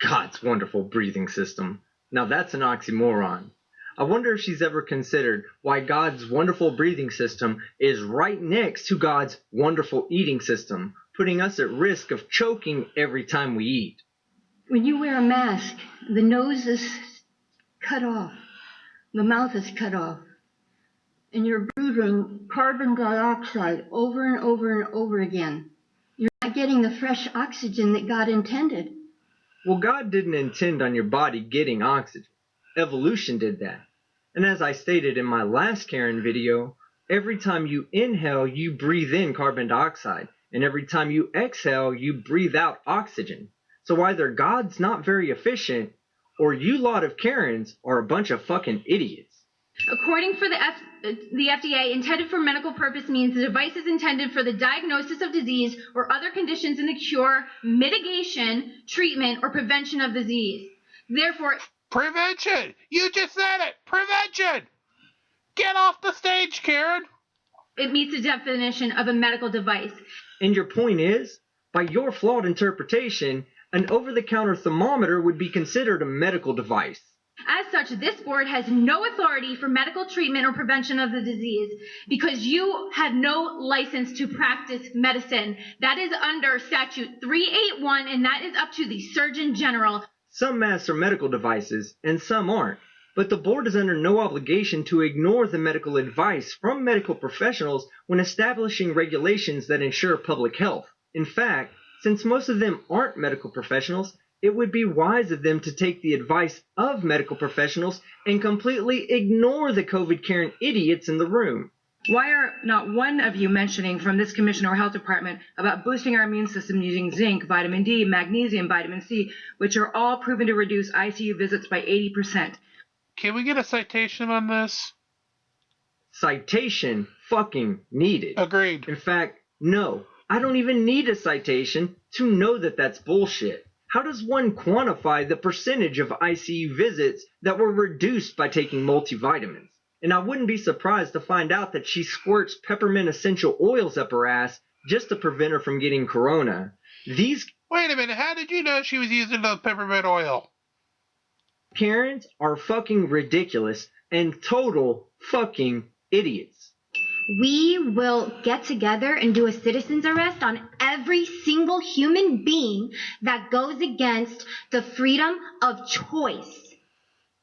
God's wonderful breathing system. Now that's an oxymoron. I wonder if she's ever considered why God's wonderful breathing system is right next to God's wonderful eating system, putting us at risk of choking every time we eat. When you wear a mask, the nose is cut off, the mouth is cut off, and you're breathing carbon dioxide over and over and over again. You're not getting the fresh oxygen that God intended. Well, God didn't intend on your body getting oxygen. Evolution did that. And as I stated in my last Karen video, every time you inhale, you breathe in carbon dioxide. And every time you exhale, you breathe out oxygen. So either God's not very efficient, or you lot of Karens are a bunch of fucking idiots. According for the FDA, intended for medical purpose means the device is intended for the diagnosis of disease or other conditions in the cure, mitigation, treatment, or prevention of disease. Therefore... Prevention! You just said it! Prevention! Get off the stage, Karen! It meets the definition of a medical device. And your point is, by your flawed interpretation, An over-the-counter thermometer would be considered a medical device. As such, this board has no authority for medical treatment or prevention of the disease because you have no license to practice medicine. That is under statute 381, and that is up to the Surgeon General. Some masks are medical devices, and some aren't. But the board is under no obligation to ignore the medical advice from medical professionals when establishing regulations that ensure public health. In fact, since most of them aren't medical professionals, it would be wise of them to take the advice of medical professionals and completely ignore the COVID Karen idiots in the room. Why are not one of you mentioning from this commission or health department about boosting our immune system using zinc, vitamin D, magnesium, vitamin C, which are all proven to reduce ICU visits by 80%? Can we get a citation on this? Citation fucking needed. Agreed. In fact, no. I don't even need a citation to know that that's bullshit. How does one quantify the percentage of ICU visits that were reduced by taking multivitamins? And I wouldn't be surprised to find out that she squirts peppermint essential oils up her ass just to prevent her from getting corona. Wait a minute, how did you know she was using the peppermint oil? Karens are fucking ridiculous and total fucking idiots. We will get together and do a citizen's arrest on every single human being that goes against the freedom of choice.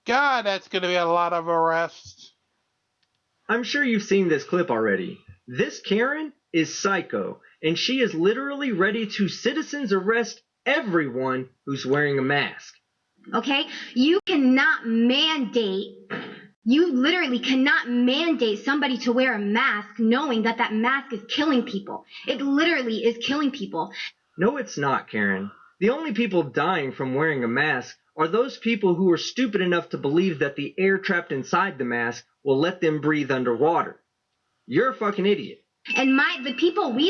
God, that's going to be a lot of arrests. I'm sure you've seen this clip already. This Karen is psycho, and she is literally ready to citizen's arrest everyone who's wearing a mask. Okay? You literally cannot mandate somebody to wear a mask knowing that that mask is killing people. It literally is killing people. No, it's not, Karen. The only people dying from wearing a mask are those people who are stupid enough to believe that the air trapped inside the mask will let them breathe underwater. You're a fucking idiot. And we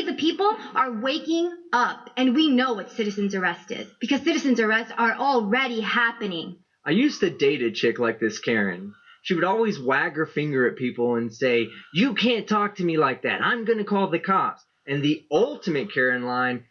the people are waking up, and we know what citizen's arrest is, because citizen's arrests are already happening. I used to date a chick like this, Karen. She would always wag her finger at people and say, "You can't talk to me like that. I'm going to call the cops." And the ultimate Karen line,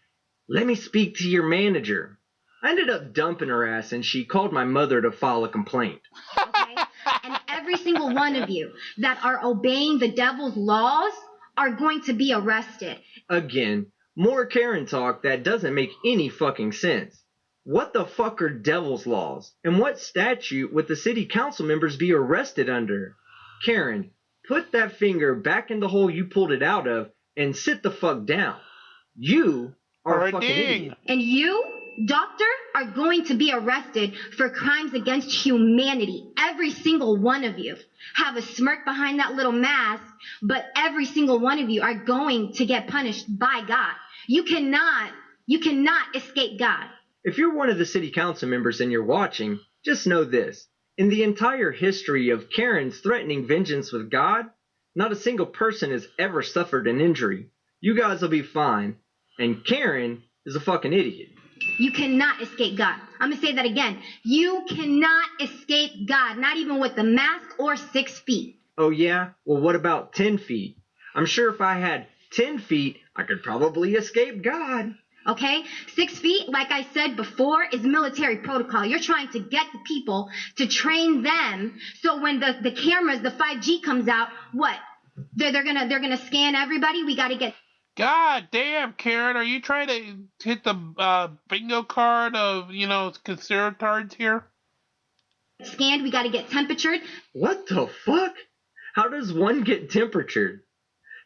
"Let me speak to your manager." I ended up dumping her ass, and she called my mother to file a complaint. Okay? And every single one of you that are obeying the devil's laws are going to be arrested. Again, more Karen talk that doesn't make any fucking sense. What the fuck are devil's laws? And what statute would the city council members be arrested under? Karen, put that finger back in the hole you pulled it out of and sit the fuck down. You are a fucking idiot. And you, doctor, are going to be arrested for crimes against humanity. Every single one of you have a smirk behind that little mask, but every single one of you are going to get punished by God. You cannot escape God. If you're one of the city council members and you're watching, just know this. In the entire history of Karens threatening vengeance with God, not a single person has ever suffered an injury. You guys will be fine. And Karen is a fucking idiot. You cannot escape God. I'm going to say that again. You cannot escape God, not even with the mask or 6 feet. Oh yeah? Well, what about 10 feet? I'm sure if I had 10 feet, I could probably escape God. Okay? 6 feet, like I said before, is military protocol. You're trying to get the people to train them so when the cameras, the 5G comes out, what? They're gonna scan everybody? We got to get... God damn, Karen, are you trying to hit the bingo card of, conservatards here? Scanned, we got to get temperatured. What the fuck? How does one get temperatured?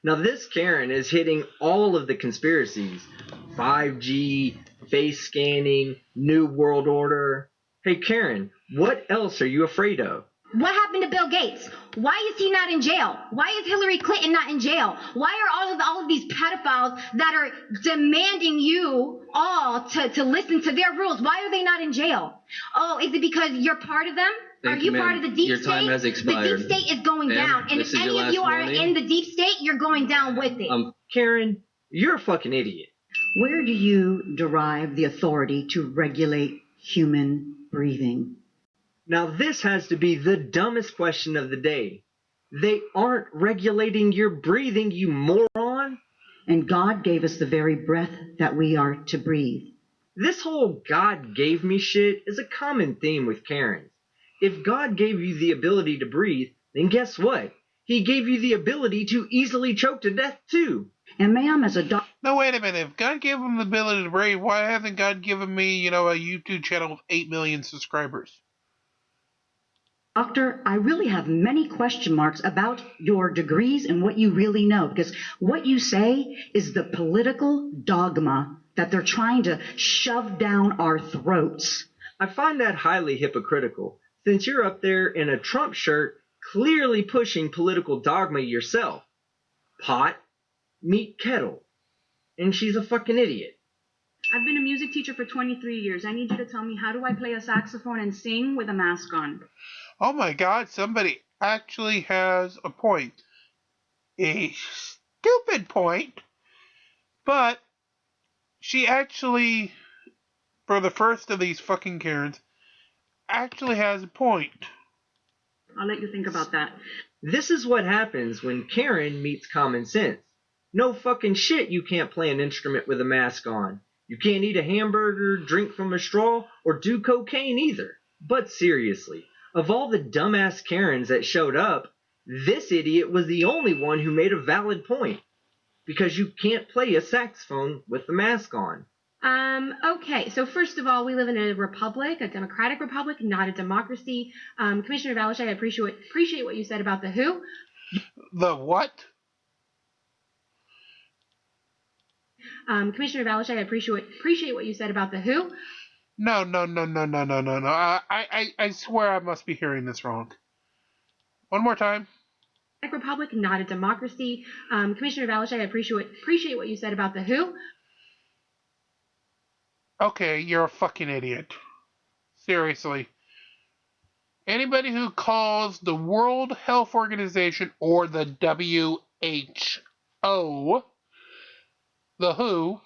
Now this Karen is hitting all of the conspiracies. 5G, face scanning, New World Order. Hey Karen, what else are you afraid of? What happened to Bill Gates? Why is he not in jail? Why is Hillary Clinton not in jail? Why are all of these pedophiles that are demanding you all to listen to their rules? Why are they not in jail? Oh, is it because you're part of them? Are you part of the deep state? Your time has expired. The deep state is going down. And if any of you are in the deep state, you're going down with it. Karen, you're a fucking idiot. Where do you derive the authority to regulate human breathing? Now this has to be the dumbest question of the day. They aren't regulating your breathing, you moron. And God gave us the very breath that we are to breathe. This whole God gave me shit is a common theme with Karens. If God gave you the ability to breathe, then guess what? He gave you the ability to easily choke to death too. And ma'am, as a doctor... No, wait a minute. If God gave him the ability to breathe, why hasn't God given me, a YouTube channel with 8 million subscribers? Doctor, I really have many question marks about your degrees and what you really know, because what you say is the political dogma that they're trying to shove down our throats. I find that highly hypocritical, since you're up there in a Trump shirt clearly pushing political dogma yourself. Pot, meet kettle. And she's a fucking idiot. I've been a music teacher for 23 years. I need you to tell me, how do I play a saxophone and sing with a mask on? Oh my God, somebody actually has a point. A stupid point, but she actually, for the first of these fucking Karens, actually has a point. I'll let you think about that. This is what happens when Karen meets common sense. No fucking shit you can't play an instrument with a mask on. You can't eat a hamburger, drink from a straw, or do cocaine either. But seriously, of all the dumbass Karens that showed up, this idiot was the only one who made a valid point. Because you can't play a saxophone with the mask on. Okay, so first of all, we live in a republic, a democratic republic, not a democracy. Commissioner Valachai, I appreciate what you said about the WHO. The what? Commissioner Valachai, I appreciate what you said about the WHO. No. I swear I must be hearing this wrong. One more time. Republic, not a democracy. Commissioner Valachai, I appreciate what you said about the WHO. Okay, you're a fucking idiot. Seriously. Anybody who calls the World Health Organization or the WHO the WHO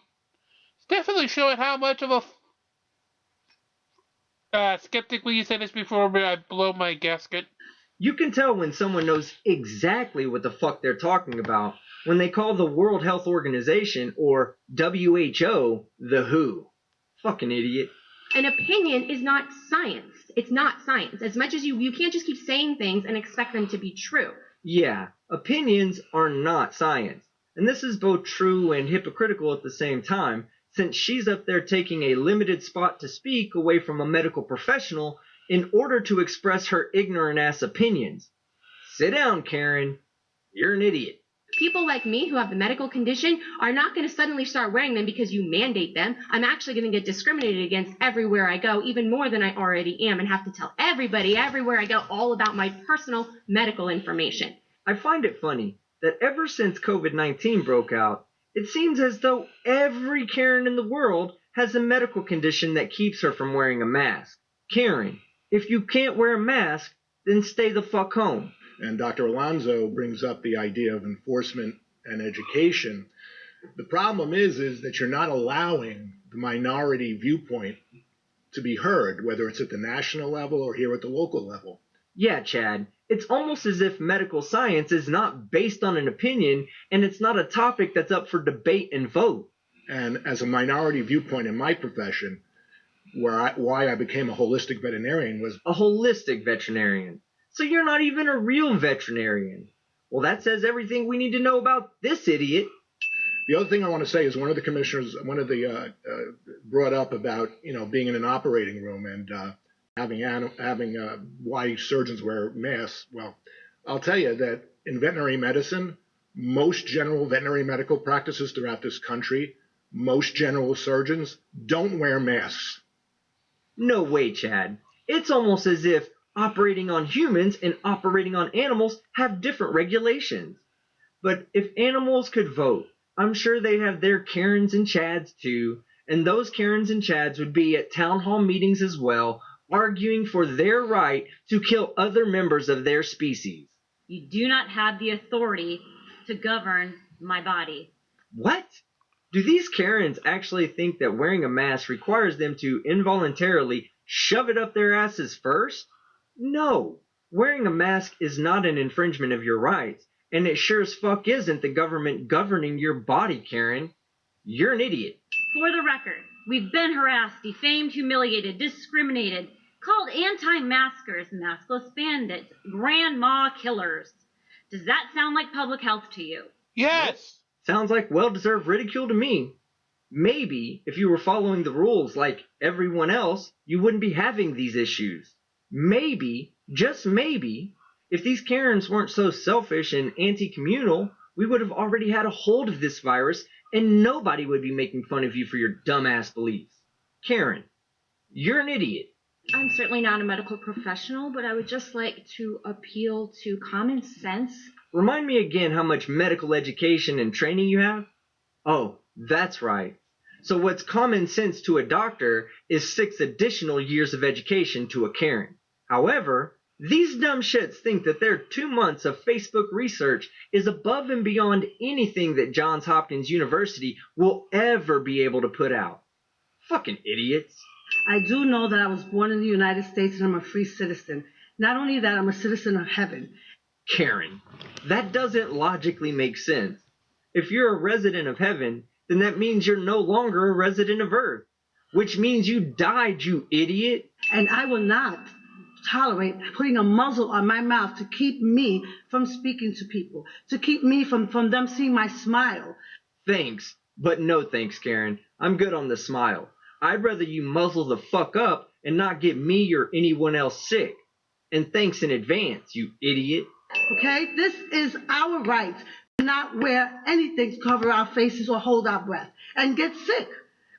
is definitely showing how much of a skeptic, will you say this before I blow my gasket? You can tell when someone knows exactly what the fuck they're talking about when they call the World Health Organization or WHO the WHO. Fucking idiot. An opinion is not science. It's not science. As much as you can't just keep saying things and expect them to be true. Yeah, opinions are not science. And this is both true and hypocritical at the same time, since she's up there taking a limited spot to speak away from a medical professional in order to express her ignorant-ass opinions. Sit down, Karen. You're an idiot. People like me who have the medical condition are not going to suddenly start wearing them because you mandate them. I'm actually going to get discriminated against everywhere I go, even more than I already am, and have to tell everybody everywhere I go all about my personal medical information. I find it funny that ever since COVID-19 broke out, it seems as though every Karen in the world has a medical condition that keeps her from wearing a mask. Karen, if you can't wear a mask, then stay the fuck home. And Dr. Alonso brings up the idea of enforcement and education. The problem is that you're not allowing the minority viewpoint to be heard, whether it's at the national level or here at the local level. Yeah, Chad. It's almost as if medical science is not based on an opinion, and it's not a topic that's up for debate and vote. And as a minority viewpoint in my profession, why I became a holistic veterinarian was... A holistic veterinarian. So you're not even a real veterinarian. Well, that says everything we need to know about this idiot. The other thing I want to say is one of the commissioners, brought up about, being in an operating room and having why surgeons wear masks. Well, I'll tell you that in veterinary medicine, most general veterinary medical practices throughout this country, most general surgeons don't wear masks. No way, Chad. It's almost as if operating on humans and operating on animals have different regulations. But if animals could vote, I'm sure they'd have their Karens and Chads too, and those Karens and Chads would be at town hall meetings as well, arguing for their right to kill other members of their species. You do not have the authority to govern my body. What? Do these Karens actually think that wearing a mask requires them to involuntarily shove it up their asses first? No. Wearing a mask is not an infringement of your rights, and it sure as fuck isn't the government governing your body, Karen. You're an idiot. For the record, we've been harassed, defamed, humiliated, discriminated, called anti-maskers, maskless bandits, grandma killers. Does that sound like public health to you? Yes! Sounds like well-deserved ridicule to me. Maybe if you were following the rules like everyone else, you wouldn't be having these issues. Maybe, just maybe, if these Karens weren't so selfish and anti-communal, we would have already had a hold of this virus and nobody would be making fun of you for your dumbass beliefs. Karen, you're an idiot. I'm certainly not a medical professional, but I would just like to appeal to common sense. Remind me again how much medical education and training you have? Oh, that's right. So what's common sense to a doctor is 6 additional years of education to a Karen. However, these dumb shits think that their 2 months of Facebook research is above and beyond anything that Johns Hopkins University will ever be able to put out. Fucking idiots. I do know that I was born in the United States and I'm a free citizen. Not only that, I'm a citizen of heaven. Karen, that doesn't logically make sense. If you're a resident of heaven, then that means you're no longer a resident of earth, which means you died, you idiot. And I will not tolerate putting a muzzle on my mouth to keep me from speaking to people, to keep me from them seeing my smile. Thanks, but no thanks, Karen. I'm good on the smile. I'd rather you muzzle the fuck up and not get me or anyone else sick. And thanks in advance, you idiot. Okay? This is our right to not wear anything to cover our faces or hold our breath and get sick.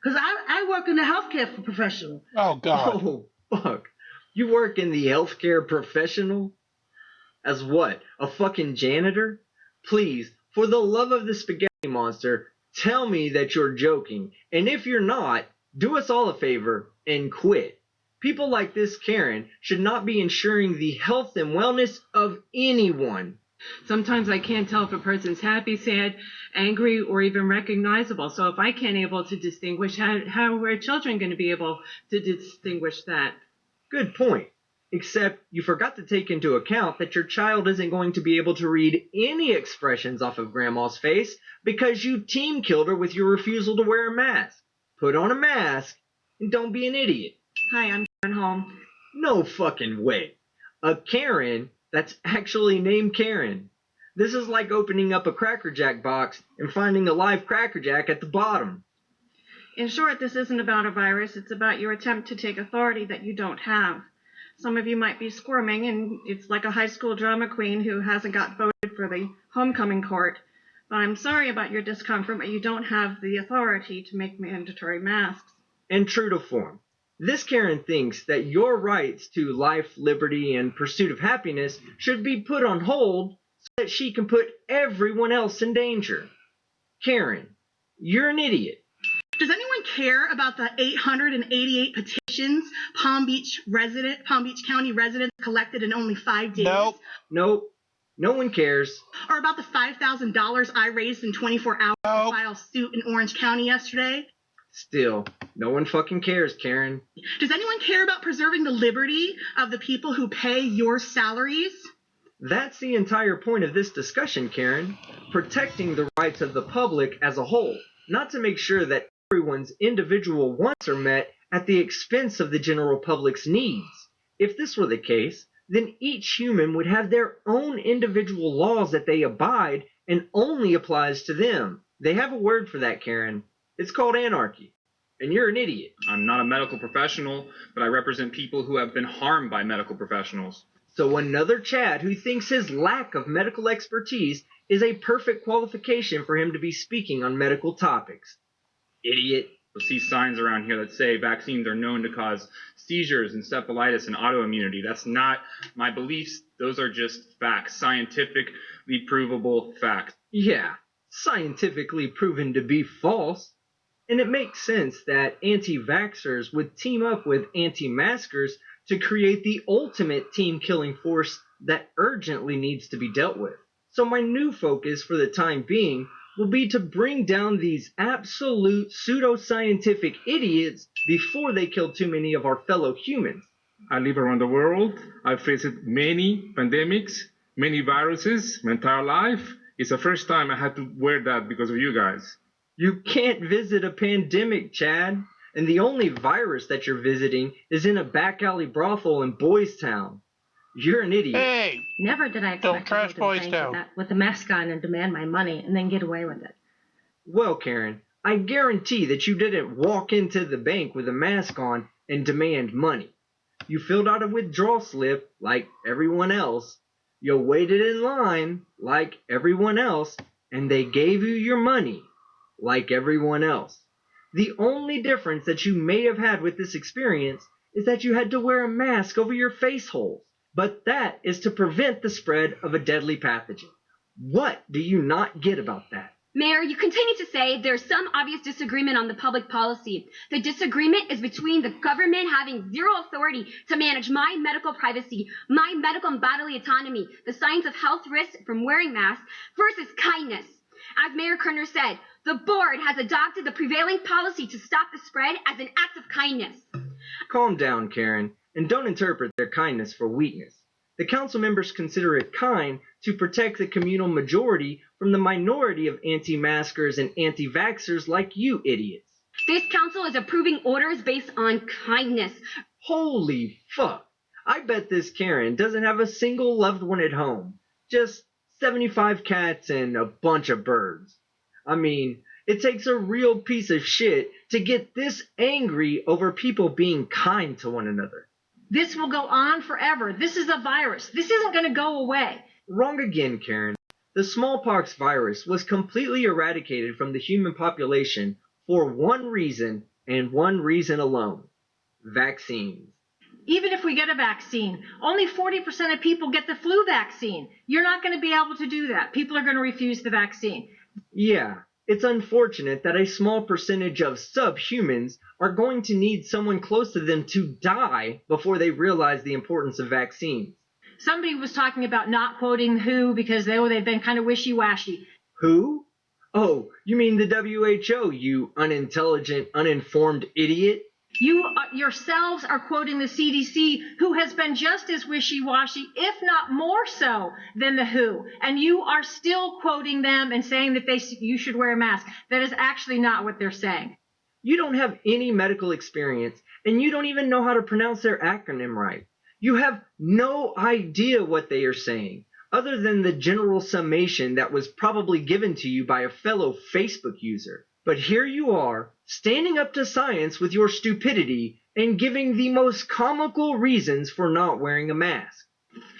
Because I work in the healthcare professional. Oh, God. Oh, fuck. You work in the healthcare professional? As what? A fucking janitor? Please, for the love of the spaghetti monster, tell me that you're joking. And if you're not, do us all a favor and quit. People like this Karen should not be ensuring the health and wellness of anyone. Sometimes I can't tell if a person's happy, sad, angry, or even recognizable. So if I can't able to distinguish, how are children going to be able to distinguish that? Good point. Except you forgot to take into account that your child isn't going to be able to read any expressions off of Grandma's face because you team killed her with your refusal to wear a mask. Put on a mask and don't be an idiot. Hi, I'm Karen Holm. No fucking way. A Karen that's actually named Karen. This is like opening up a Cracker Jack box and finding a live Cracker Jack at the bottom. In short, this isn't about a virus. It's about your attempt to take authority that you don't have. Some of you might be squirming, and it's like a high school drama queen who hasn't got voted for the homecoming court. But I'm sorry about your discomfort, but you don't have the authority to make mandatory masks. And true to form, this Karen thinks that your rights to life, liberty, and pursuit of happiness should be put on hold so that she can put everyone else in danger. Karen, you're an idiot. Does anyone care about the 888 petitions Palm Beach County residents collected in only 5 days? Nope. No one cares. Or about the $5,000 I raised in 24 hours to file suit in Orange County yesterday? Still, no one fucking cares, Karen. Does anyone care about preserving the liberty of the people who pay your salaries? That's the entire point of this discussion, Karen. Protecting the rights of the public as a whole, not to make sure that everyone's individual wants are met at the expense of the general public's needs. If this were the case, then each human would have their own individual laws that they abide and only applies to them. They have a word for that, Karen. It's called anarchy. And you're an idiot. I'm not a medical professional, but I represent people who have been harmed by medical professionals. So another Chad who thinks his lack of medical expertise is a perfect qualification for him to be speaking on medical topics. Idiot. You'll see signs around here that say vaccines are known to cause seizures, encephalitis, and autoimmunity. That's not my beliefs. Those are just facts, scientifically provable facts. Yeah, scientifically proven to be false. And it makes sense that anti-vaxxers would team up with anti-maskers to create the ultimate team-killing force that urgently needs to be dealt with. So my new focus for the time being will be to bring down these absolute pseudoscientific idiots before they kill too many of our fellow humans. I live around the world. I've faced many pandemics, many viruses, my entire life. It's the first time I had to wear that because of you guys. You can't visit a pandemic, Chad. And the only virus that you're visiting is in a back alley brothel in Boys Town. You're an idiot. Hey! Never did I expect to go to the Boys bank Town. with a mask on and demand my money and then get away with it. Well, Karen, I guarantee that you didn't walk into the bank with a mask on and demand money. You filled out a withdrawal slip like everyone else. You waited in line like everyone else, and they gave you your money like everyone else. The only difference that you may have had with this experience is that you had to wear a mask over your face holes. But that is to prevent the spread of a deadly pathogen. What do you not get about that? Mayor, you continue to say there's some obvious disagreement on the public policy. The disagreement is between the government having zero authority to manage my medical privacy, my medical and bodily autonomy, the signs of health risks from wearing masks, versus kindness. As Mayor Kerner said, the board has adopted the prevailing policy to stop the spread as an act of kindness. Calm down, Karen, and don't interpret their kindness for weakness. The council members consider it kind to protect the communal majority from the minority of anti-maskers and anti-vaxxers like you idiots. This council is approving orders based on kindness. Holy fuck. I bet this Karen doesn't have a single loved one at home. Just 75 cats and a bunch of birds. I mean, it takes a real piece of shit to get this angry over people being kind to one another. This will go on forever. This is a virus. This isn't going to go away. Wrong again, Karen. The smallpox virus was completely eradicated from the human population for one reason and one reason alone: vaccines. Even if we get a vaccine, only 40% of people get the flu vaccine. You're not going to be able to do that. People are going to refuse the vaccine. Yeah, it's unfortunate that a small percentage of subhumans are going to need someone close to them to die before they realize the importance of vaccines. Somebody was talking about not quoting WHO because they've been kind of wishy-washy. Who? Oh, you mean the WHO, you unintelligent, uninformed idiot? You yourselves are quoting the CDC, who has been just as wishy-washy, if not more so, than the WHO. And you are still quoting them and saying that you should wear a mask. That is actually not what they're saying. You don't have any medical experience, and you don't even know how to pronounce their acronym right. You have no idea what they are saying, other than the general summation that was probably given to you by a fellow Facebook user. But here you are, standing up to science with your stupidity and giving the most comical reasons for not wearing a mask.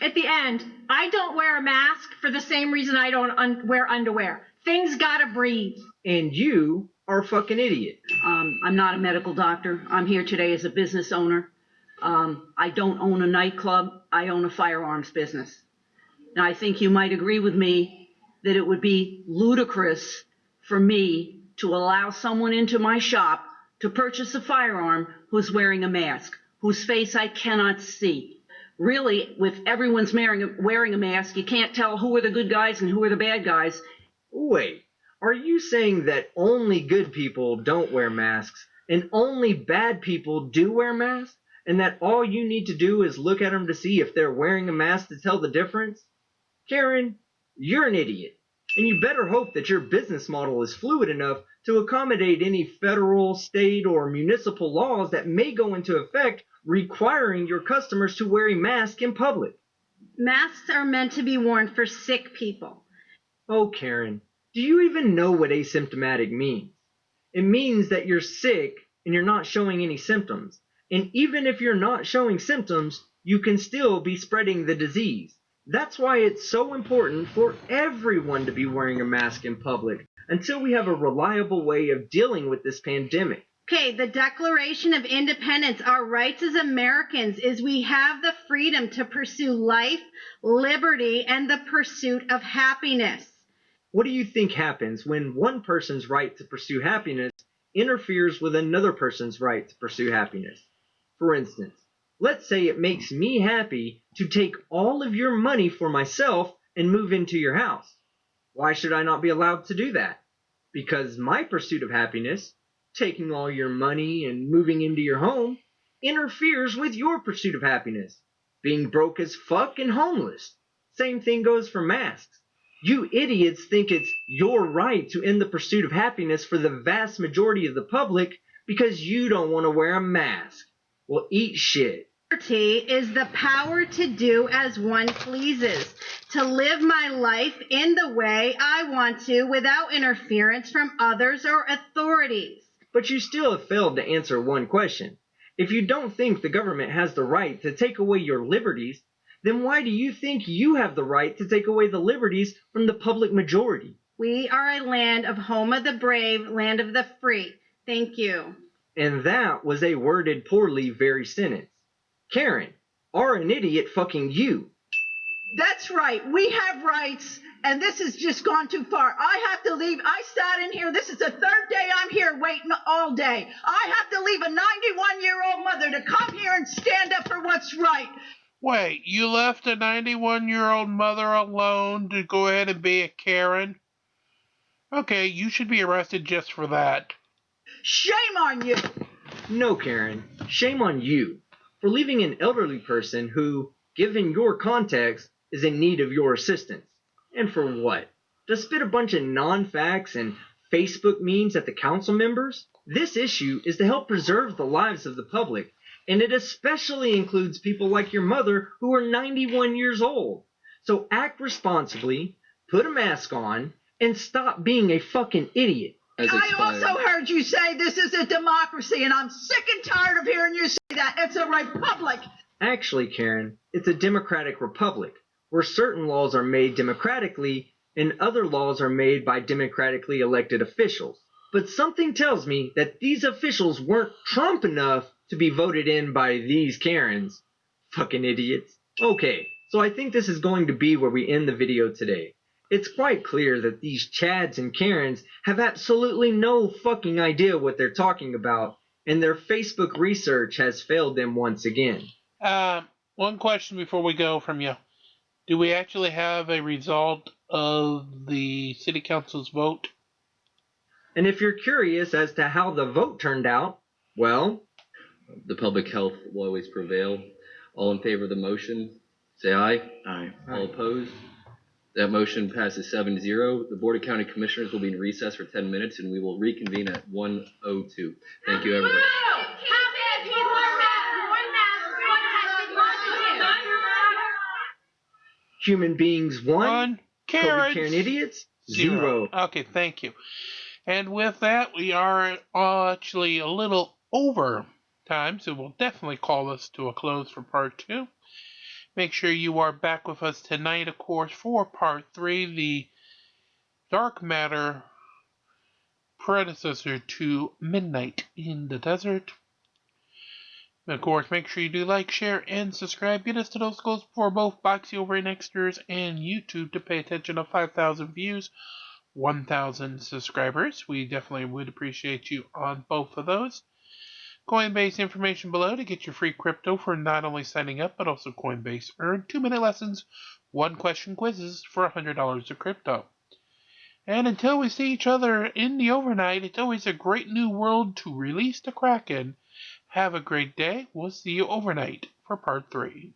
At the end, I don't wear a mask for the same reason I don't wear underwear. Things gotta breathe. And you are a fucking idiot. I'm not a medical doctor. I'm here today as a business owner. I don't own a nightclub. I own a firearms business. Now, I think you might agree with me that it would be ludicrous for me to allow someone into my shop to purchase a firearm who's wearing a mask, whose face I cannot see. Really, with everyone's wearing a mask, you can't tell who are the good guys and who are the bad guys. Wait, are you saying that only good people don't wear masks and only bad people do wear masks? And that all you need to do is look at them to see if they're wearing a mask to tell the difference? Karen, you're an idiot. And you better hope that your business model is fluid enough to accommodate any federal, state, or municipal laws that may go into effect requiring your customers to wear a mask in public. Masks are meant to be worn for sick people. Oh, Karen, do you even know what asymptomatic means? It means that you're sick and you're not showing any symptoms. And even if you're not showing symptoms, you can still be spreading the disease. That's why it's so important for everyone to be wearing a mask in public until we have a reliable way of dealing with this pandemic. Okay, the Declaration of Independence, our rights as Americans, is we have the freedom to pursue life, liberty, and the pursuit of happiness. What do you think happens when one person's right to pursue happiness interferes with another person's right to pursue happiness? For instance, let's say it makes me happy to take all of your money for myself and move into your house. Why should I not be allowed to do that? Because my pursuit of happiness, taking all your money and moving into your home, interferes with your pursuit of happiness, being broke as fuck and homeless. Same thing goes for masks. You idiots think it's your right to end the pursuit of happiness for the vast majority of the public because you don't want to wear a mask. Well, eat shit. Liberty is the power to do as one pleases, to live my life in the way I want to without interference from others or authorities. But you still have failed to answer one question. If you don't think the government has the right to take away your liberties, then why do you think you have the right to take away the liberties from the public majority? We are a land of home of the brave, land of the free. Thank you. And that was a worded poorly very sentence. Karen, are an idiot fucking you? That's right. We have rights, and this has just gone too far. I have to leave. I sat in here. This is the third day I'm here waiting all day. I have to leave a 91-year-old mother to come here and stand up for what's right. Wait, you left a 91-year-old mother alone to go ahead and be a Karen? Okay, you should be arrested just for that. Shame on you. No, Karen. Shame on you for leaving an elderly person who, given your context, is in need of your assistance. And for what? To spit a bunch of non-facts and Facebook memes at the council members? This issue is to help preserve the lives of the public, and it especially includes people like your mother who are 91 years old. So act responsibly, put a mask on, and stop being a fucking idiot. I also heard you say this is a democracy, and I'm sick and tired of hearing you say that. It's a republic. Actually, Karen, it's a democratic republic, where certain laws are made democratically and other laws are made by democratically elected officials. But something tells me that these officials weren't Trump enough to be voted in by these Karens. Fucking idiots. Okay, so I think this is going to be where we end the video today. It's quite clear that these Chads and Karens have absolutely no fucking idea what they're talking about, and their Facebook research has failed them once again. One question before we go from you. Do we actually have a result of the city council's vote? And if you're curious as to how the vote turned out, well, the public health will always prevail. All in favor of the motion, say aye. Aye. All opposed? That motion passes 7-0. The Board of County Commissioners will be in recess for 10 minutes, and we will reconvene at 1:02. Thank you, everybody. Human beings 1, Karen idiots 0. Okay, thank you. And with that, we are actually a little over time, so we'll definitely call this to a close for part 2. Make sure you are back with us tonight, of course, for part 3, the dark matter predecessor to Midnight in the Desert. And of course, make sure you do like, share, and subscribe. Get us to those goals for both Boxy Over and Extras and YouTube to pay attention to 5,000 views, 1,000 subscribers. We definitely would appreciate you on both of those. Coinbase information below to get your free crypto for not only signing up, but also Coinbase Earn 2-minute lessons, 1-question quizzes for $100 of crypto. And until we see each other in the overnight, it's always a great new world to release the Kraken. Have a great day. We'll see you overnight for part 3.